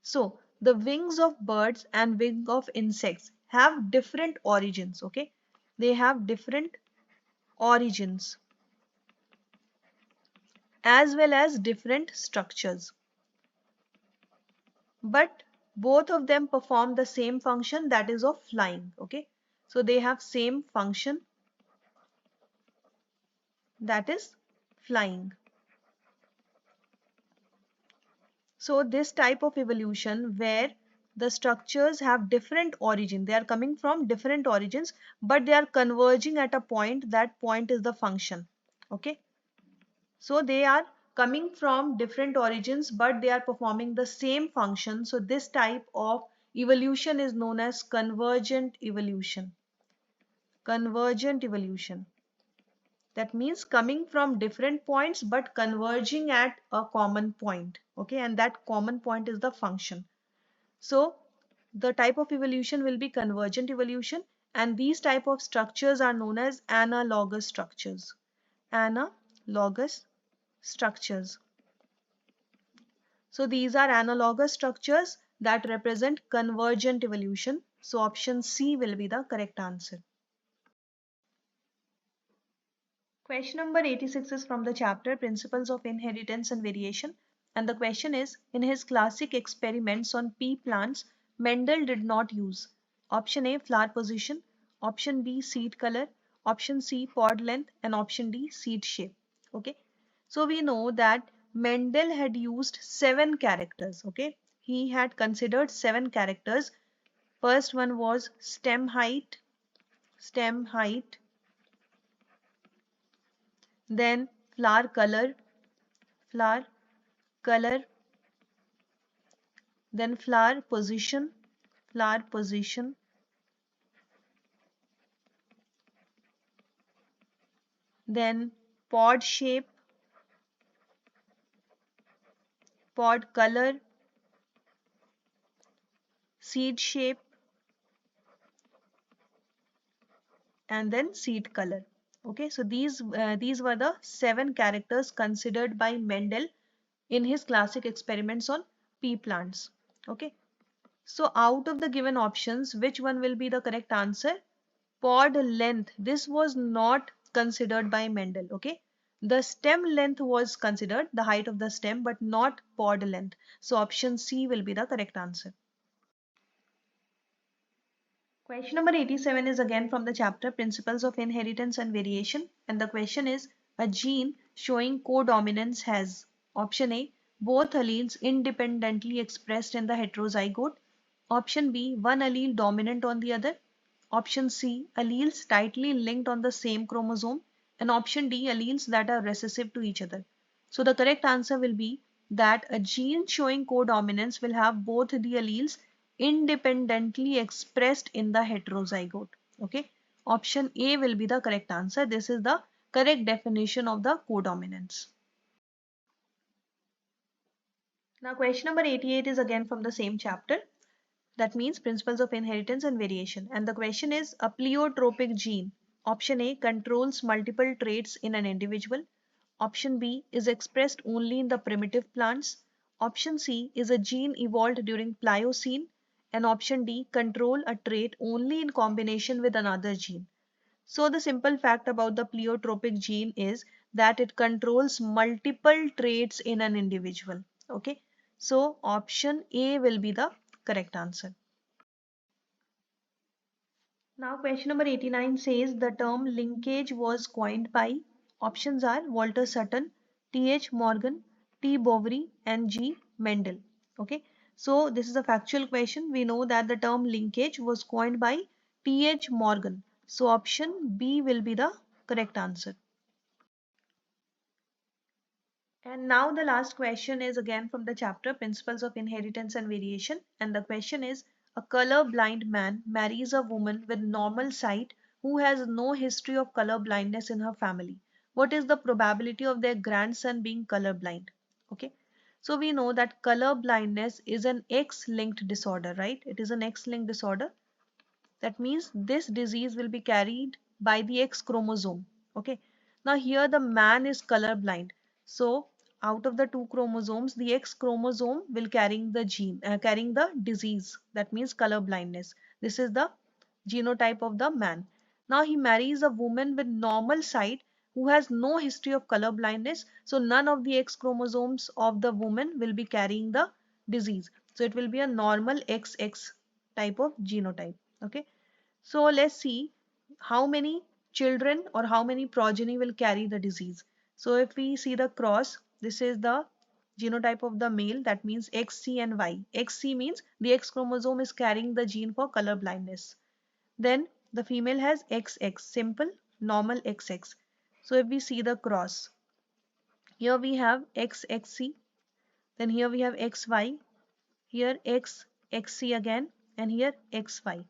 So the wings of birds and wing of insects have different origins, okay? They have different origins as well as different structures. But both of them perform the same function, that is of flying, okay? So they have same function, that is flying. So this type of evolution where the structures have different origin, they are coming from different origins, but they are converging at a point, that point is the function, okay? So they are coming from different origins, but they are performing the same function. So this type of evolution is known as convergent evolution. Convergent evolution. That means coming from different points but converging at a common point. Okay, and that common point is the function. So the type of evolution will be convergent evolution, and these type of structures are known as analogous structures. Analogous structures. So these are analogous structures that represent convergent evolution. So option C will be the correct answer. Question number 86 is from the chapter Principles of Inheritance and Variation. And the question is, in his classic experiments on pea plants, Mendel did not use option A, flower position, option B, seed color, option C, pod length, and option D, seed shape. Okay. So we know that Mendel had used 7 characters. Okay. He had considered 7 characters. First one was stem height, then flower color, then flower position, then pod shape, pod color, seed shape, and then seed color. Okay, so these were the 7 characters considered by Mendel in his classic experiments on pea plants. Okay, so out of the given options, which one will be the correct answer? Pod length. This was not considered by Mendel. Okay, the stem length was considered, the height of the stem, but not pod length. So option C will be the correct answer. Question number 87 is again from the chapter Principles of Inheritance and Variation, and the question is, a gene showing codominance has option A, both alleles independently expressed in the heterozygote, option B, one allele dominant on the other, option C, alleles tightly linked on the same chromosome, and option D, alleles that are recessive to each other. So the correct answer will be that a gene showing codominance will have both the alleles independently expressed in the heterozygote. Okay, option A will be the correct answer. This is the correct definition of the codominance. Now question number 88 is again from the same chapter, that means Principles of Inheritance and Variation, and the question is, a pleiotropic gene, option A, controls multiple traits in an individual, option B, is expressed only in the primitive plants, option C, is a gene evolved during Pliocene, and option D, control a trait only in combination with another gene. So the simple fact about the pleiotropic gene is that it controls multiple traits in an individual. Okay, so option A will be the correct answer. Now question number 89 says the term linkage was coined by, options are Walter Sutton, T.H. Morgan, T. Boveri, and G. Mendel. Okay, so this is a factual question. We know that the term linkage was coined by T.H. Morgan. So option B will be the correct answer. And now the last question is again from the chapter Principles of Inheritance and Variation, and the question is, a color blind man marries a woman with normal sight who has no history of color blindness in her family. What is the probability of their grandson being color blind? Okay, So we know that color blindness is an X-linked disorder, right? It is an X-linked disorder. That means this disease will be carried by the X chromosome. Okay. Now here the man is color blind. So out of the two chromosomes, the X chromosome will carrying the carrying the disease. That means color blindness. This is the genotype of the man. Now he marries a woman with normal sight who has no history of color blindness. So none of the X chromosomes of the woman will be carrying the disease. So it will be a normal XX type of genotype. Okay. So let's see how many children or how many progeny will carry the disease. So if we see the cross, this is the genotype of the male, that means XC and Y. XC means the X chromosome is carrying the gene for color blindness. Then the female has XX, simple, normal XX. So if we see the cross, here we have XXC, then here we have XY, here XXC again, and here XY.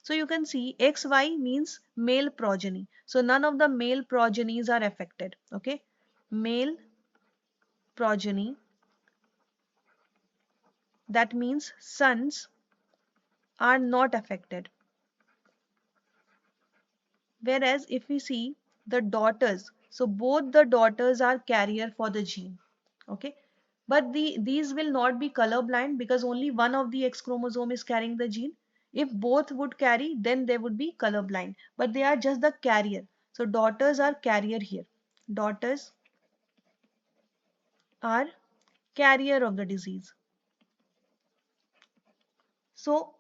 So you can see XY means male progeny. So none of the male progenies are affected. Okay. Male progeny, that means sons, are not affected. Whereas if we see the daughters, so both the daughters are carrier for the gene. Okay. But these will not be color blind because only one of the X chromosome is carrying the gene. If both would carry, then they would be color blind. But they are just the carrier. So daughters are carrier here. Daughters are carrier of the disease. So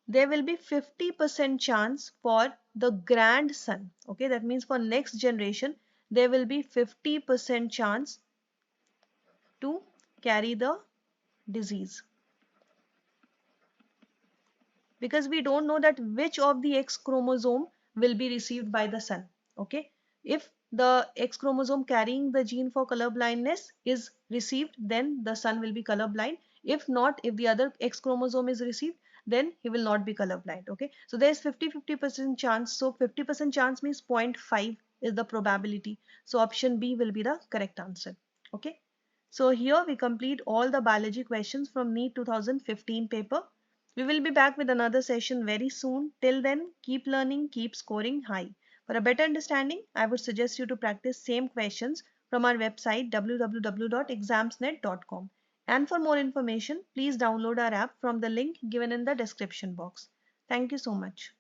there will be 50% chance for the grandson. Okay, that means for next generation, there will be 50% chance to carry the disease. Because we don't know that which of the X chromosome will be received by the son. Okay, if the X chromosome carrying the gene for color blindness is received, then the son will be color blind. If not, if the other X chromosome is received, then he will not be color blind. Okay, so there is 50% chance. So 50% chance means 0.5 is the probability. So option B will be the correct answer. Okay, so here we complete all the biology questions from NEET 2015 paper. We will be back with another session very soon. Till then, keep learning, keep scoring high. For a better understanding, I would suggest you to practice same questions from our website www.examsnet.com. And for more information, please download our app from the link given in the description box. Thank you so much.